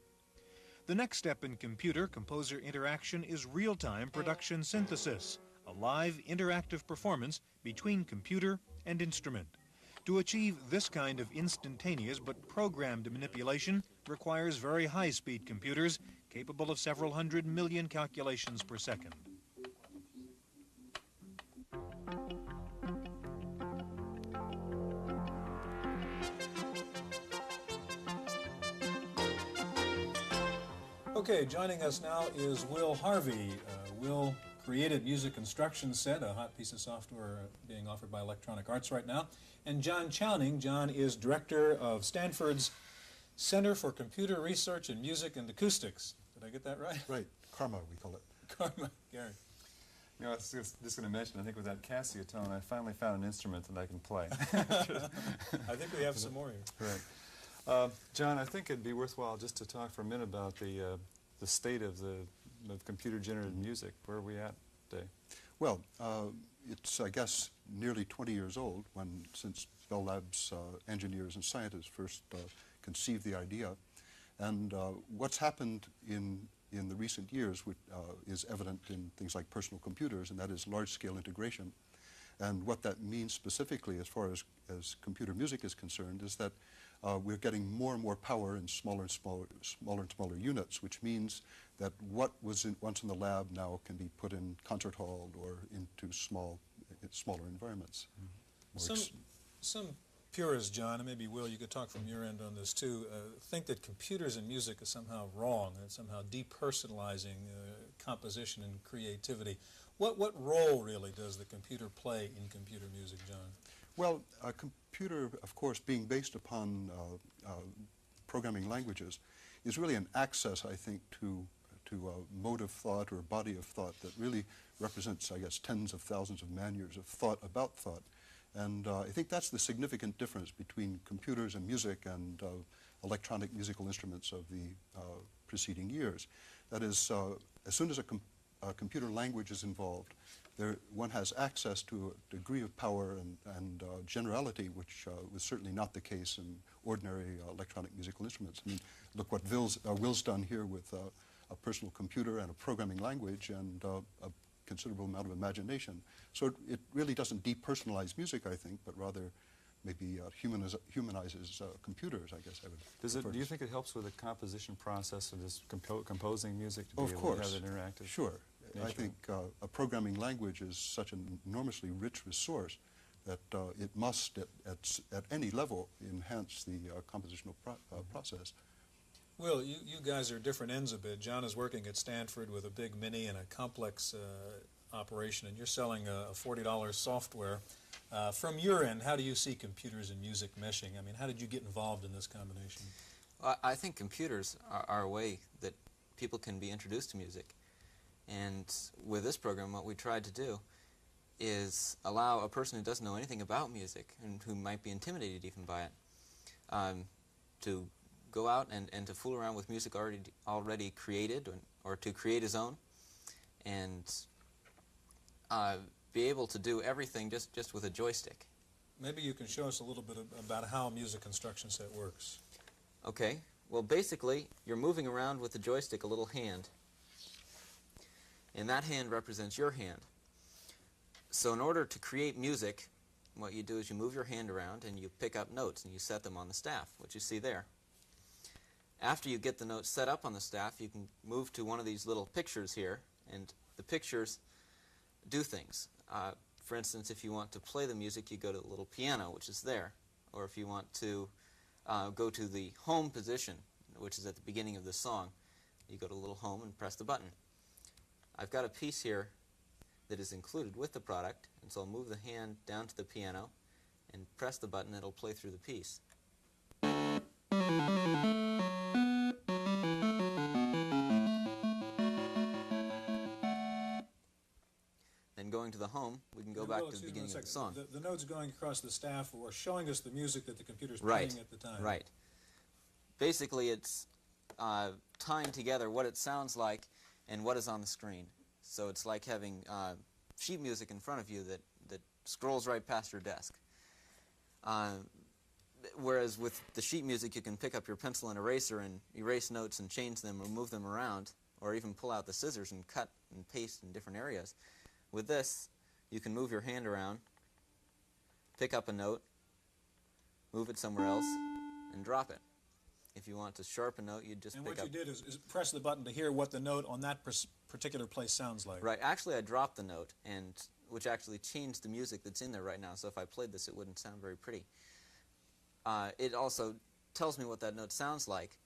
The next step in computer-composer interaction is real-time production synthesis, a live interactive performance between computer and instrument. To achieve this kind of instantaneous but programmed manipulation requires very high-speed computers capable of several 100 million calculations per second. Okay, joining us now is Will Harvey. Will created Music Instruction Set, a hot piece of software being offered by Electronic Arts right now. And John Chowning. John is director of Stanford's Center for Computer Research in Music and Acoustics. Did I get that right? Right. Karma, we call it. Karma. Gary. You know, I was just going to mention, I think with that Casio tone, I finally found an instrument that I can play. I think we have some more here. Right. John, I think it'd be worthwhile just to talk for a minute about the state of computer-generated music. Where are we at today? Well, it's, I guess, nearly 20 years old since Bell Labs engineers and scientists first conceived the idea. And what's happened in the recent years is evident in things like personal computers, and that is large-scale integration. And what that means specifically as far as computer music is concerned is that we're getting more and more power in smaller and smaller units, which means that what was once in the lab now can be put in concert hall or into smaller environments. Some purists, John, and maybe Will, you could talk from your end on this too, think that computers and music is somehow wrong, and somehow depersonalizing composition and creativity. What role really does the computer play in computer music, John? Well, a computer, of course, being based upon programming languages, is really an access, I think, to a mode of thought or a body of thought that really represents, I guess, tens of thousands of man-years of thought about thought. And I think that's the significant difference between computers and music and electronic musical instruments of the preceding years. That is, as soon as a computer language is involved, one has access to a degree of power and generality, which was certainly not the case in ordinary electronic musical instruments. I mean, look what Will's done here with a personal computer and a programming language and a considerable amount of imagination. So it really doesn't depersonalize music, I think, but rather maybe humanizes computers, I guess I would. Do you think it helps with the composition process of just composing music to be Of able course. to have it interactive? Sure. nature. I think a programming language is such an enormously rich resource that it must, at any level, enhance the compositional process. Will, you guys are different ends a bit. John is working at Stanford with a big Mini and a complex operation, and you're selling a $40 software. From your end, how do you see computers and music meshing? I mean, how did you get involved in this combination? I think computers are a way that people can be introduced to music. And with this program, what we tried to do is allow a person who doesn't know anything about music and who might be intimidated even by it to go out and to fool around with music already created, or to create his own, and be able to do everything just with a joystick. Maybe you can show us a little bit about how a music instruction set works. Okay, well basically you're moving around with the joystick a little hand, and that hand represents your hand. So in order to create music, what you do is you move your hand around and you pick up notes and you set them on the staff, which you see there. After you get the notes set up on the staff, you can move to one of these little pictures here, and the pictures do things. For instance, if you want to play the music, you go to the little piano, which is there. Or if you want to go to the home position, which is at the beginning of the song, you go to little home and press the button. I've got a piece here that is included with the product, and so I'll move the hand down to the piano and press the button. It'll play through the piece. Then going to the home, we can go back to the beginning of the song. The notes going across the staff are showing us the music that the computer's playing at the time. Right. Basically, it's tying together what it sounds like and what is on the screen. So it's like having sheet music in front of you that scrolls right past your desk. Whereas with the sheet music, you can pick up your pencil and eraser and erase notes and change them or move them around, or even pull out the scissors and cut and paste in different areas. With this, you can move your hand around, pick up a note, move it somewhere else, and drop it. If you want to sharpen a note, you just pick up... And what you did is press the button to hear what the note on that particular place sounds like. Right. Actually, I dropped the note, which actually changed the music that's in there right now. So if I played this, it wouldn't sound very pretty. It also tells me what that note sounds like.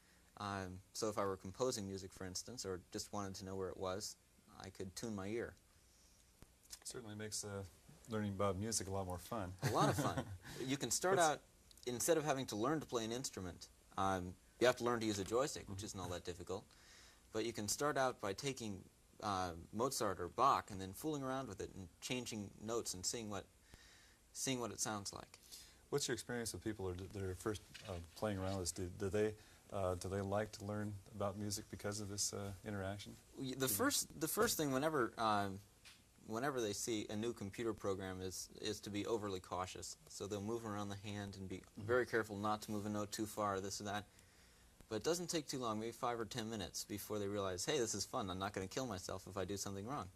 So if I were composing music, for instance, or just wanted to know where it was, I could tune my ear. Certainly makes learning about music a lot more fun. A lot of fun. You can start out, instead of having to learn to play an instrument, you have to learn to use a joystick, which isn't all that difficult. But you can start out by taking Mozart or Bach and then fooling around with it and changing notes and seeing what it sounds like. What's your experience with people that are first playing around with this? Do they like to learn about music because of this interaction? The first thing whenever they see a new computer program is to be overly cautious. So they'll move around the hand and be very careful not to move a note too far, this or that. But it doesn't take too long, maybe 5 or 10 minutes, before they realize, hey, this is fun. I'm not going to kill myself if I do something wrong.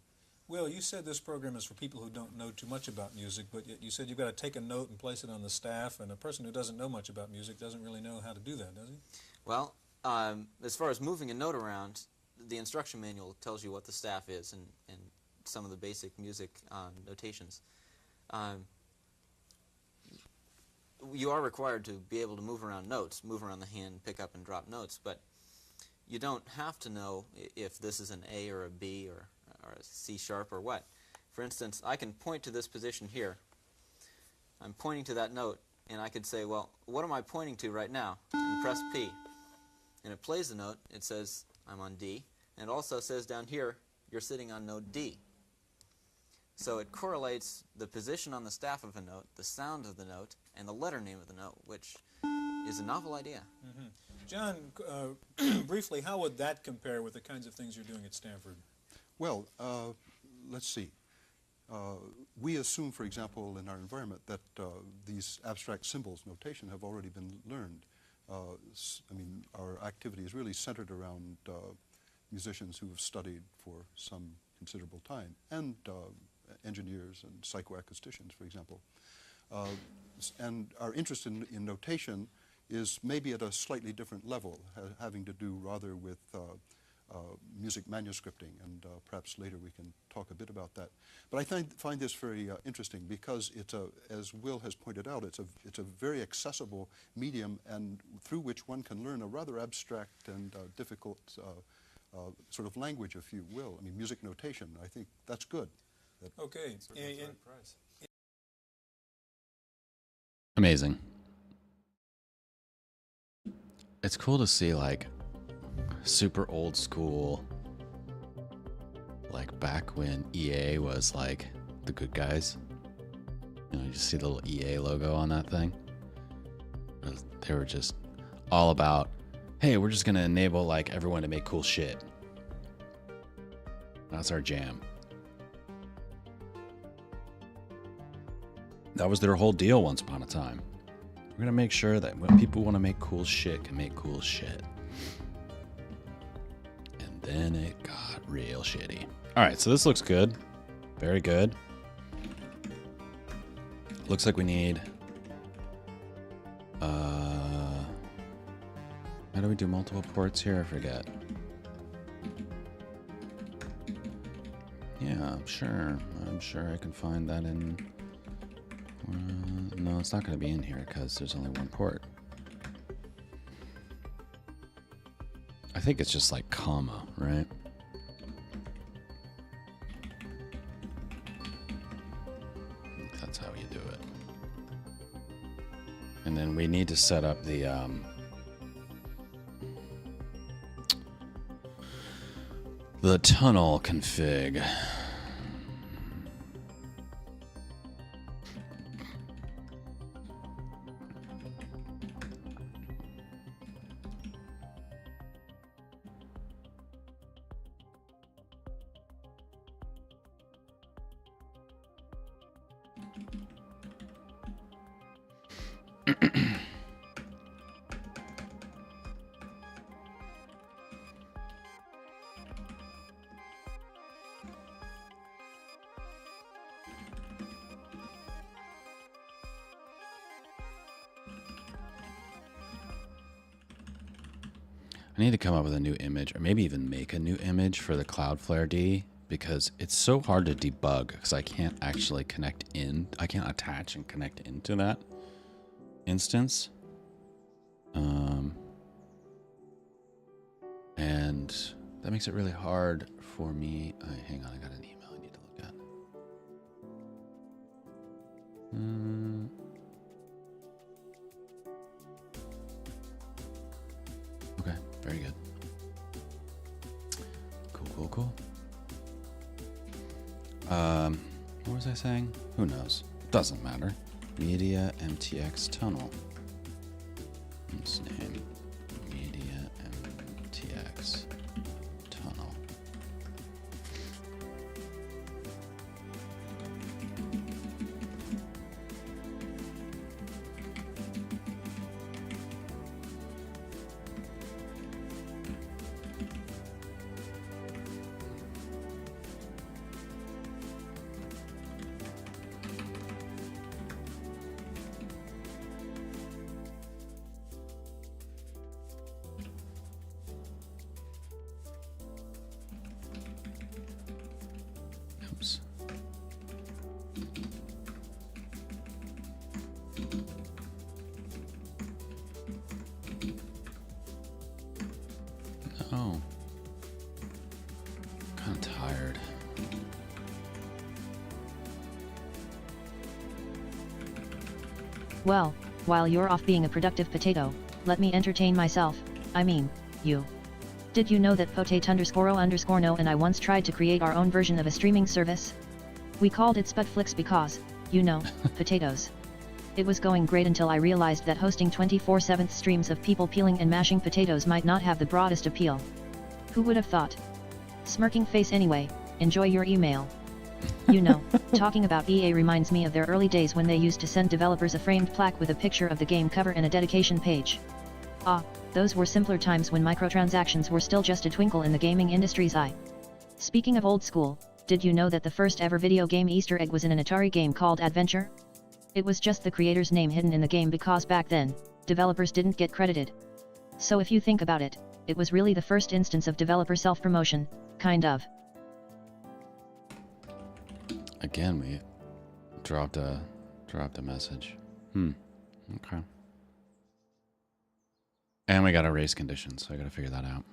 Will, you said this program is for people who don't know too much about music, but yet you said you've got to take a note and place it on the staff, and a person who doesn't know much about music doesn't really know how to do that, does he? Well, as far as moving a note around, the instruction manual tells you what the staff is and some of the basic music notations. You are required to be able to move around notes, move around the hand, pick up and drop notes, but you don't have to know if this is an A or a B or a C sharp or what. For instance, I can point to this position here. I'm pointing to that note, and I could say, well, what am I pointing to right now? And press P. And it plays the note. It says I'm on D. And it also says down here, you're sitting on note D. So it correlates the position on the staff of a note, the sound of the note, and the letter name of the note, which is a novel idea. Mm-hmm. John, briefly, how would that compare with the kinds of things you're doing at Stanford? Well, let's see. We assume, for example, in our environment that these abstract symbols notation have already been learned. I mean, our activity is really centered around musicians who have studied for some considerable time, and engineers and psychoacousticians, for example. And our interest in notation is maybe at a slightly different level, having to do rather with music manuscripting, and perhaps later we can talk a bit about that. But I find this very interesting because it's as Will has pointed out, it's a very accessible medium, and through which one can learn a rather abstract and difficult sort of language, if you will. I mean, music notation. I think that's good. Okay. Amazing. It's cool to see, like, super old school, like back when EA was like the good guys. You know, you just see the little EA logo on that thing. They were just all about, hey, we're just gonna enable like everyone to make cool shit. That's our jam. That was their whole deal once upon a time. We're gonna make sure that when people want to make cool shit can make cool shit. And then it got real shitty. All right, so this looks good. Very good. Looks like we need... how do we do multiple ports here? I forget. Yeah, I'm sure I can find that in... no, it's not going to be in here because there's only one port. I think it's just like comma, right? I think that's how you do it. And then we need to set up the tunnel config. I need to come up with a new image, or maybe even make a new image for the Cloudflare D, because it's so hard to debug because I can't actually connect in. I can't attach and connect into that instance. And that makes it really hard for me. Hang on, I got an email I need to look at. Okay, very good. Cool. What was I saying? Who knows? Doesn't matter. Media MTX tunnel. Its name. Media MTX tunnel. Oops. No. Kind of tired. Well, while you're off being a productive potato, let me entertain myself, I mean, you. Did you know that potato_o_no and I once tried to create our own version of a streaming service? We called it Sputflix because, you know, potatoes. It was going great until I realized that hosting 24/7 streams of people peeling and mashing potatoes might not have the broadest appeal. Who would have thought? Smirking face anyway, enjoy your email. You know, talking about EA reminds me of their early days when they used to send developers a framed plaque with a picture of the game cover and a dedication page. Ah, those were simpler times when microtransactions were still just a twinkle in the gaming industry's eye. Speaking of old school, did you know that the first ever video game Easter egg was in an Atari game called Adventure? It was just the creator's name hidden in the game because back then, developers didn't get credited. So if you think about it, it was really the first instance of developer self-promotion, kind of. Again, we dropped a message. Okay. And we got a race condition, so I got to figure that out.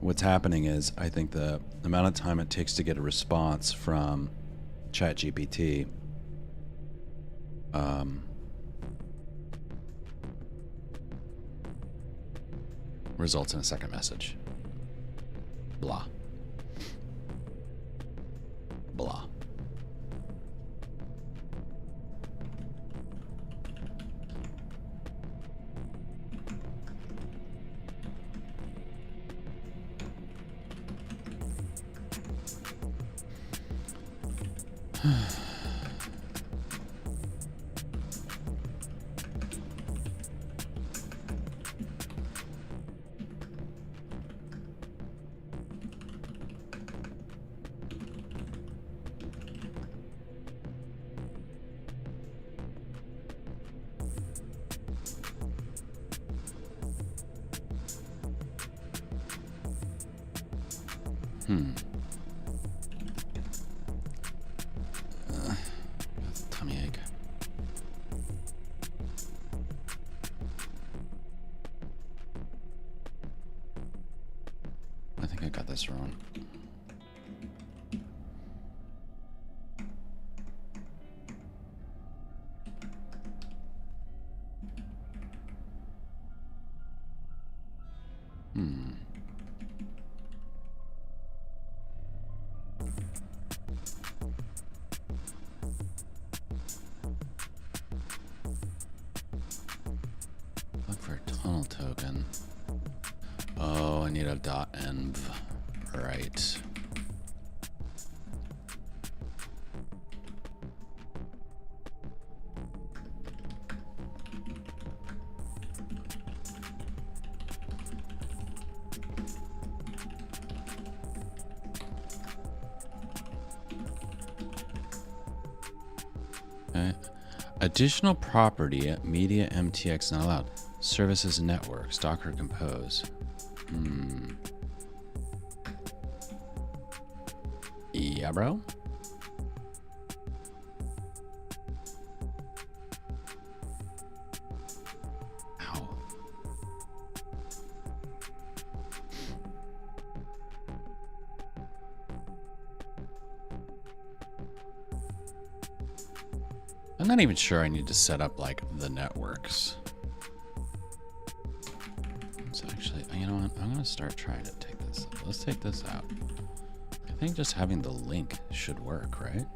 What's happening is, I think the amount of time it takes to get a response from ChatGPT results in a second message. Blah. Blah. Tummy ache. I think I got this wrong. Look for a tunnel token. Oh, I need a .env. Right. Okay. Additional property at media MTX not allowed. Services and networks. Docker compose. Yeah, bro. Ow. I'm not even sure I need to set up like the networks. So actually, you know what? I'm gonna start trying to take this. Let's take this out. I think just having the link should work, right?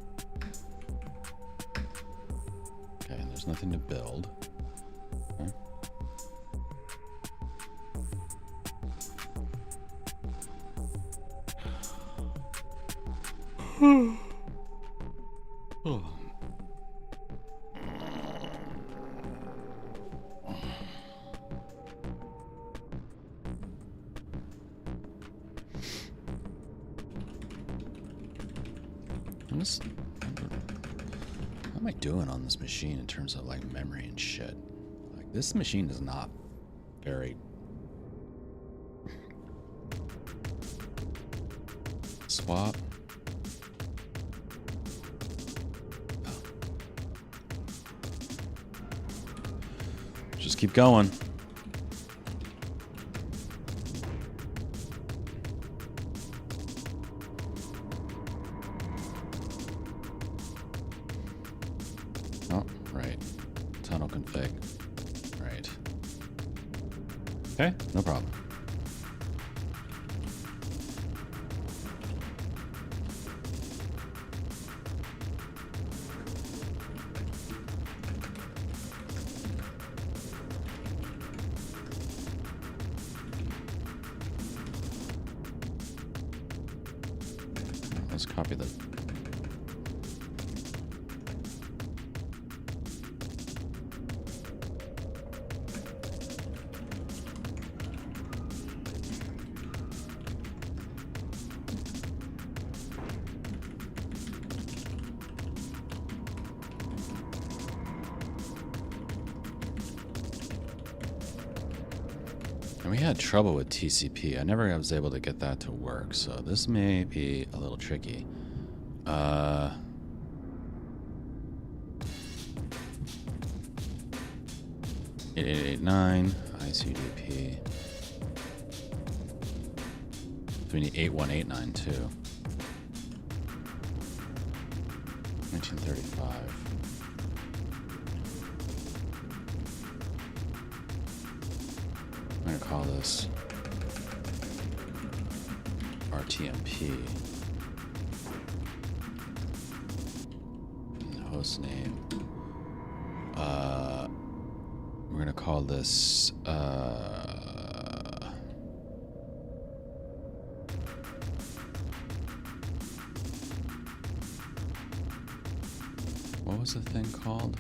Okay, and there's nothing to build. Okay. Oh. How am I doing on this machine in terms of like memory and shit? Like this machine is not very swap. Oh. Just keep going. Oh, right. Tunnel config. Right. Okay, no problem. Let's copy the And we had trouble with TCP. I never was able to get that to work, so this may be a little tricky. 8889 ICDP. We need 8189 too. 1935. I'm gonna call this RTMP. And host name. We're gonna call this what was the thing called?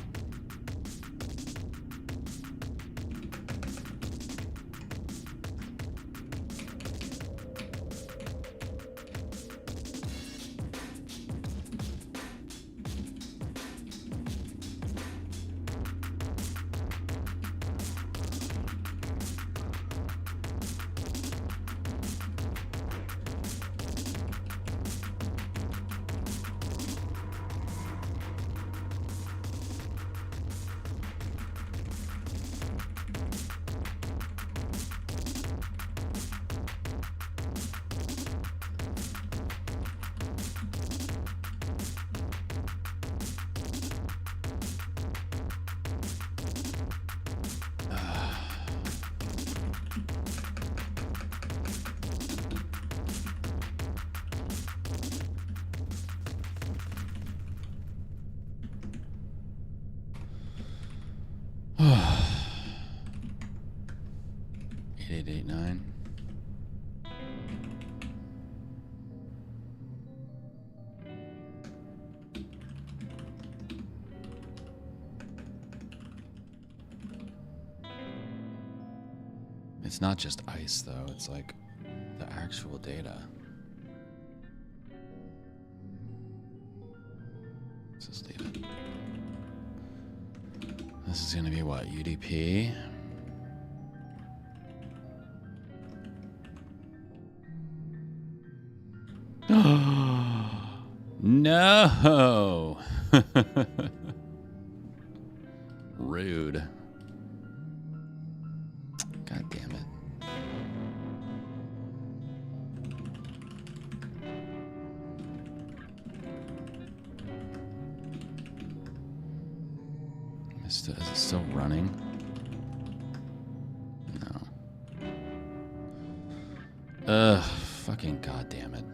It's not just ice, though. It's like the actual data. Let's just leave it. This is going to be what? UDP? No! Rude. God damn it. Is it still running? No. Ugh, fucking goddamn it.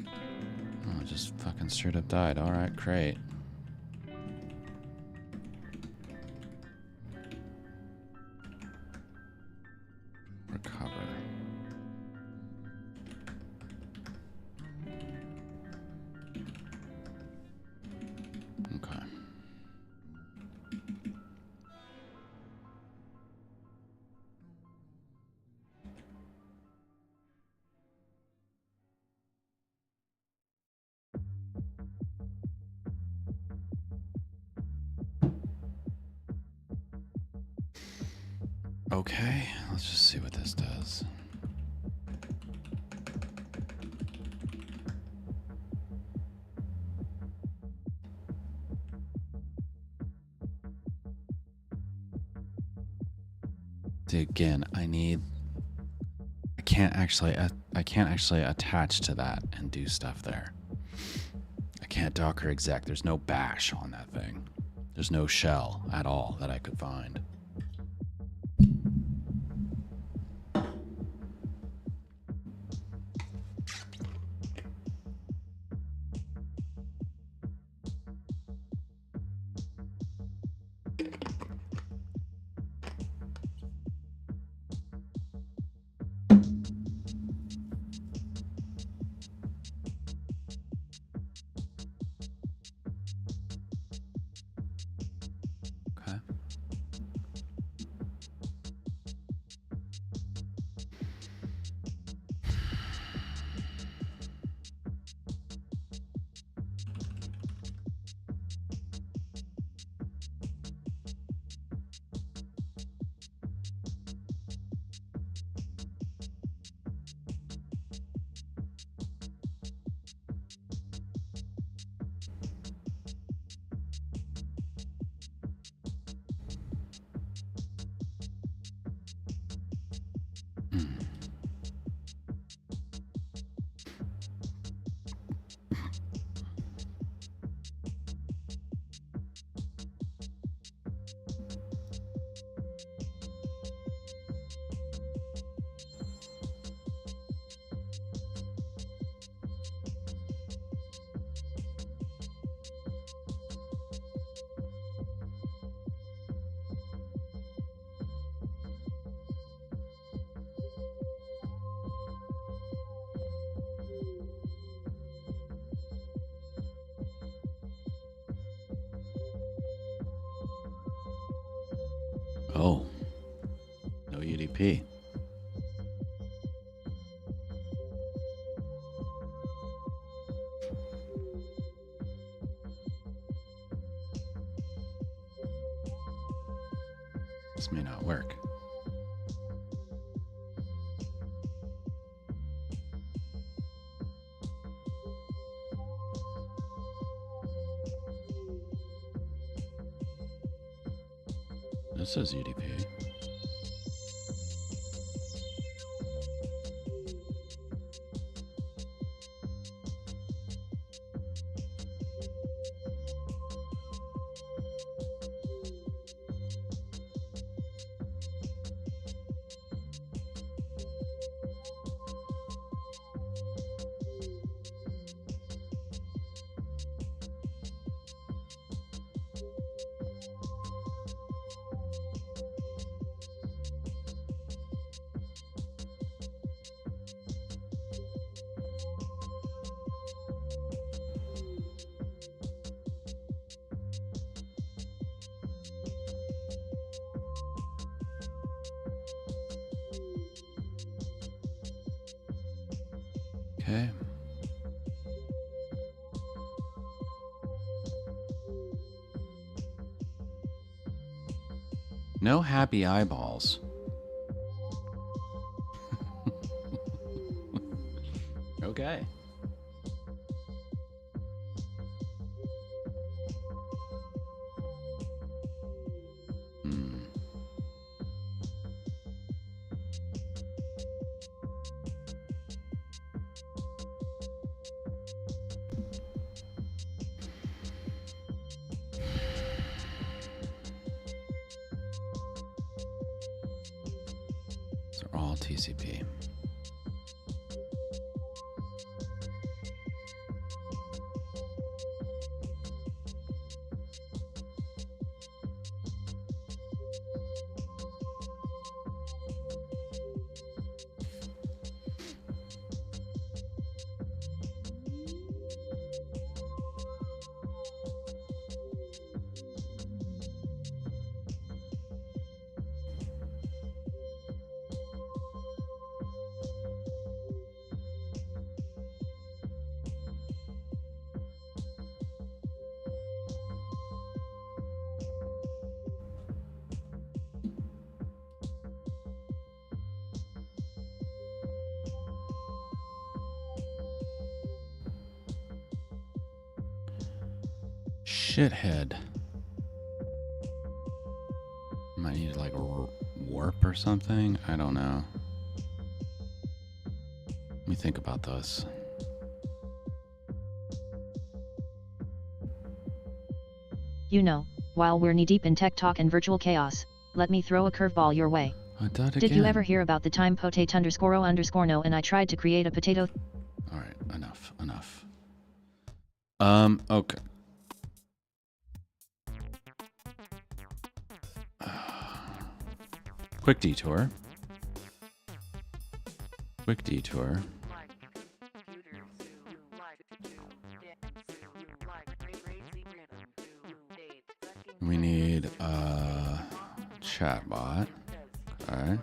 Oh, it just fucking straight up died. Alright, great. Recover. Okay. Okay, let's just see what this does. Again, I can't actually attach to that and do stuff there. I can't Docker exec. There's no bash on that thing. There's no shell at all that I could find. Okay. Oh, no UDP. This may not work. This says UDP. Okay. No happy eyeballs. Okay. These are all TCP. Shithead. Might need like a warp or something. I don't know. Let me think about this. You know, while we're knee-deep in tech talk and virtual chaos, let me throw a curveball your way. Did you ever hear about the time potate_o_no and I tried to create a potato? Alright, enough. Okay. Quick detour. We need a chatbot. Okay.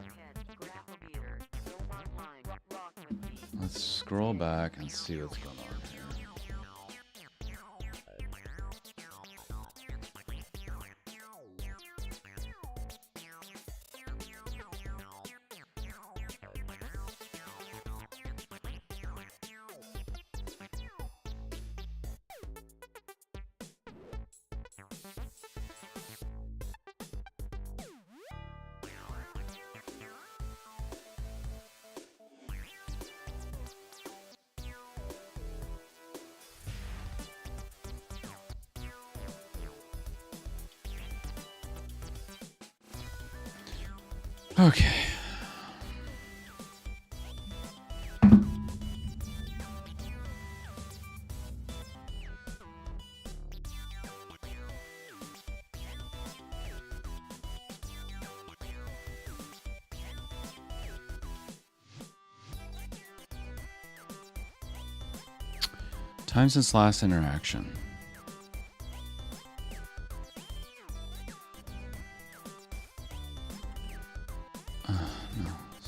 Let's scroll back and see what's going on here. Okay. Time since last interaction.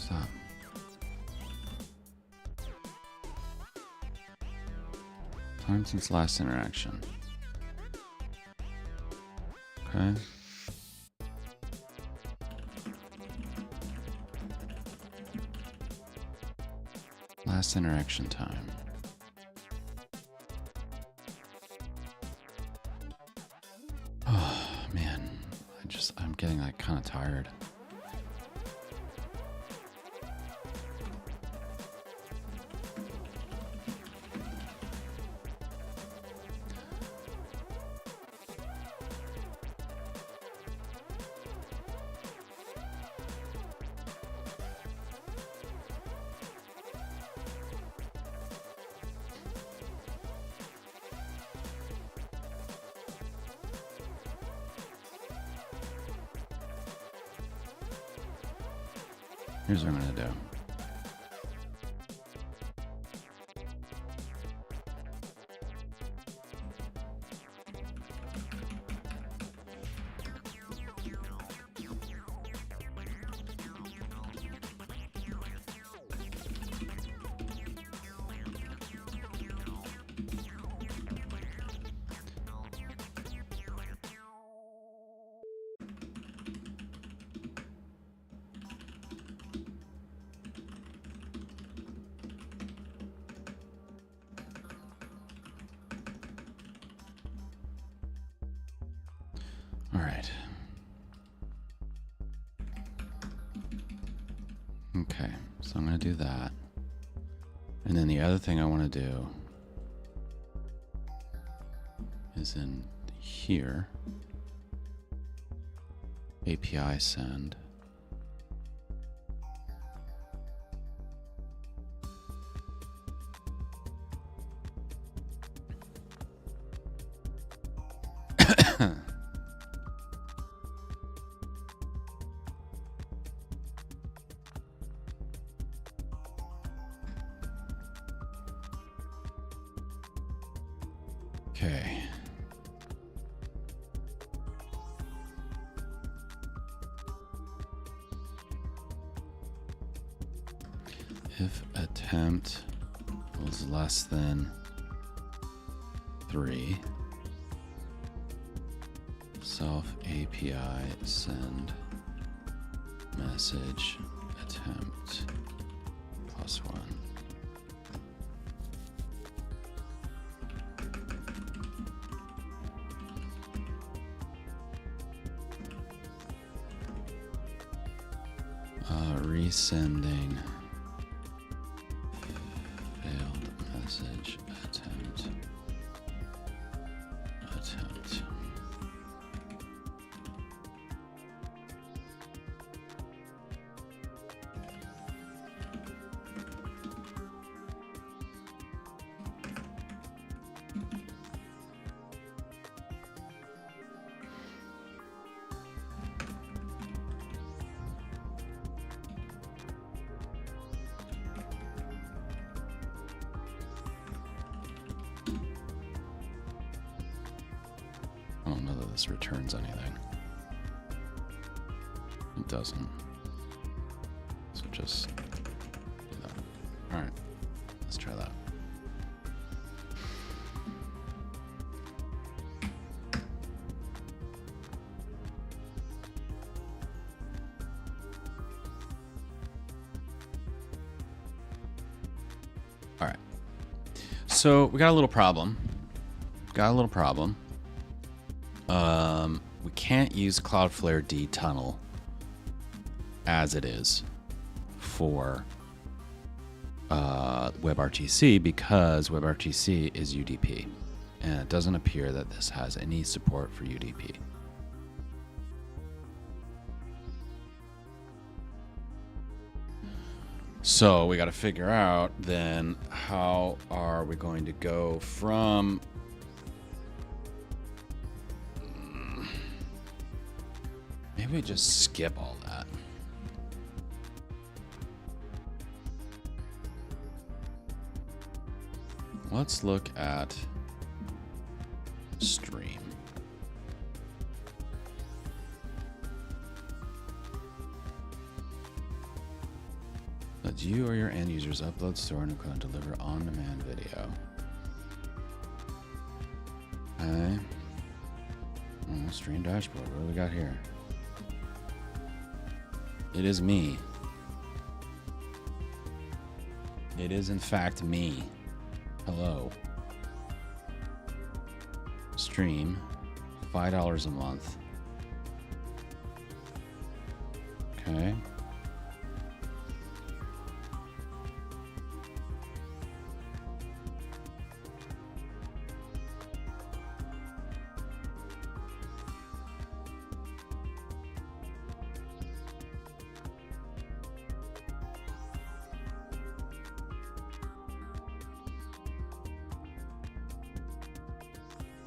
Stop. Time since last interaction. Okay. Last interaction time. Oh man, I'm getting like kind of tired. Here's what I'm gonna do. All right. Okay, so I'm going to do that. And then the other thing I want to do is in here, API send. Okay. If attempt was less than 3, self API send message attempt +1. Resending failed message attempt. I don't know that this returns anything. It doesn't. So just do that. All right, let's try that. All right. So we got a little problem. We can't use Cloudflare D tunnel as it is for WebRTC because WebRTC is UDP, and it doesn't appear that this has any support for UDP. So we got to figure out then how are we going to go from maybe we just skip all that. Let's look at stream. Did you or your end users upload, store, and deliver on-demand video? Okay. Stream dashboard. What do we got here? It is me. It is in fact me. Hello. Stream. $5 a month. Okay.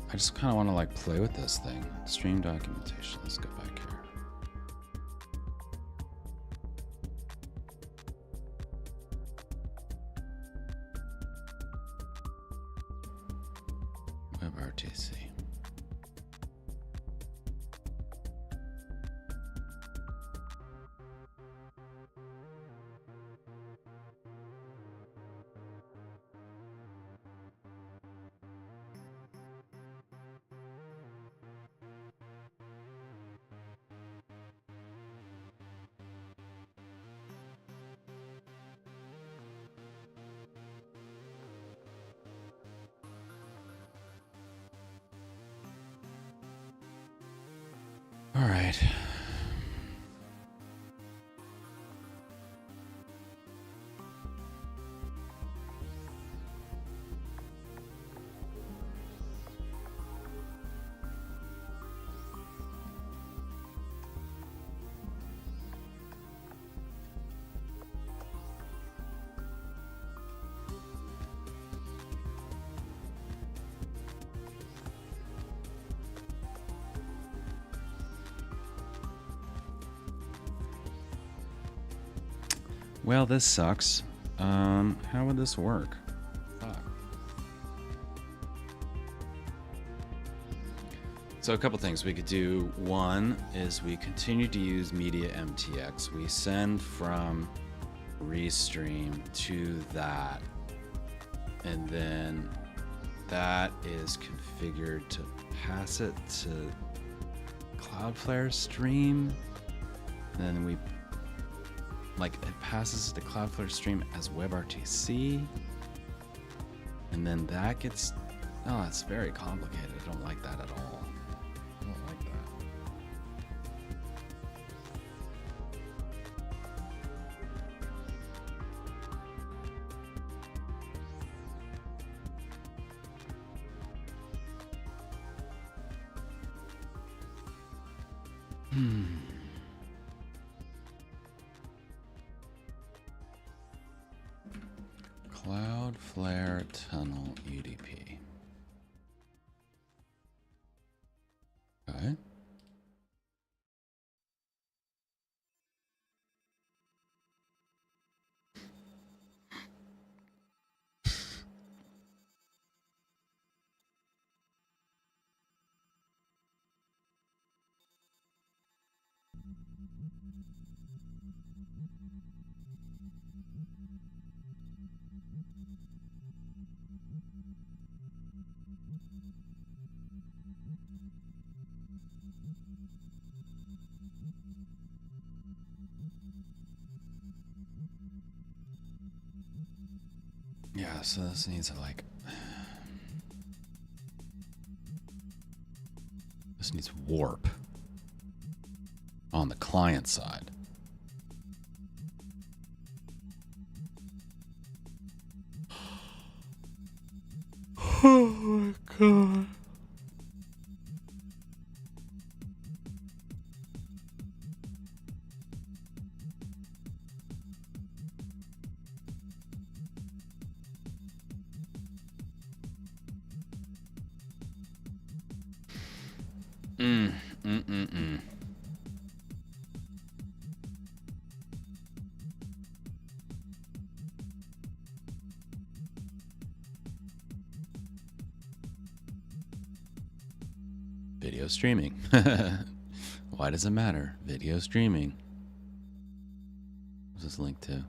I just kind of want to like play with this thing. Stream documentation. Let's go back here. WebRTC. All right. Well, this sucks. How would this work? Fuck. So a couple things we could do. One is we continue to use Media MTX. We send from Restream to that, and then that is configured to pass it to Cloudflare Stream. And then we it passes to Cloudflare Stream as WebRTC, and then that gets, oh, it's very complicated. I don't like that at all. I don't like that. Cloudflare Tunnel UDP. Okay. Yeah, so this needs to this needs warp on the client side. Oh my god. Video streaming. Why does it matter? Video streaming. What's this link to?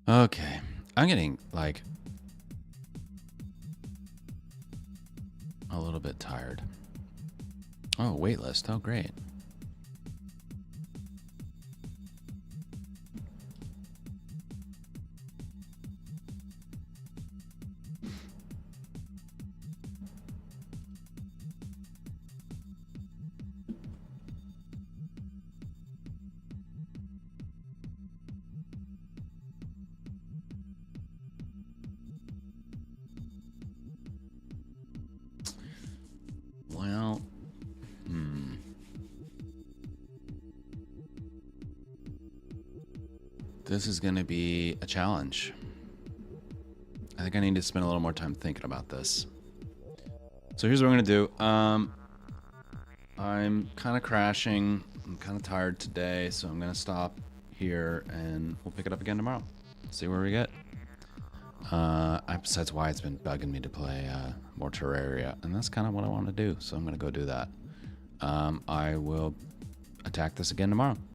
Okay, I'm getting like a little bit tired. Oh, waitlist. Oh, great. Well, this is going to be a challenge. I think I need to spend a little more time thinking about this. So here's what I'm going to do. I'm kind of crashing. I'm kind of tired today, so I'm going to stop here and we'll pick it up again tomorrow. See where we get. Besides why it's been bugging me to play more Terraria, and that's kind of what I want to do, so I'm going to go do that. I will attack this again tomorrow.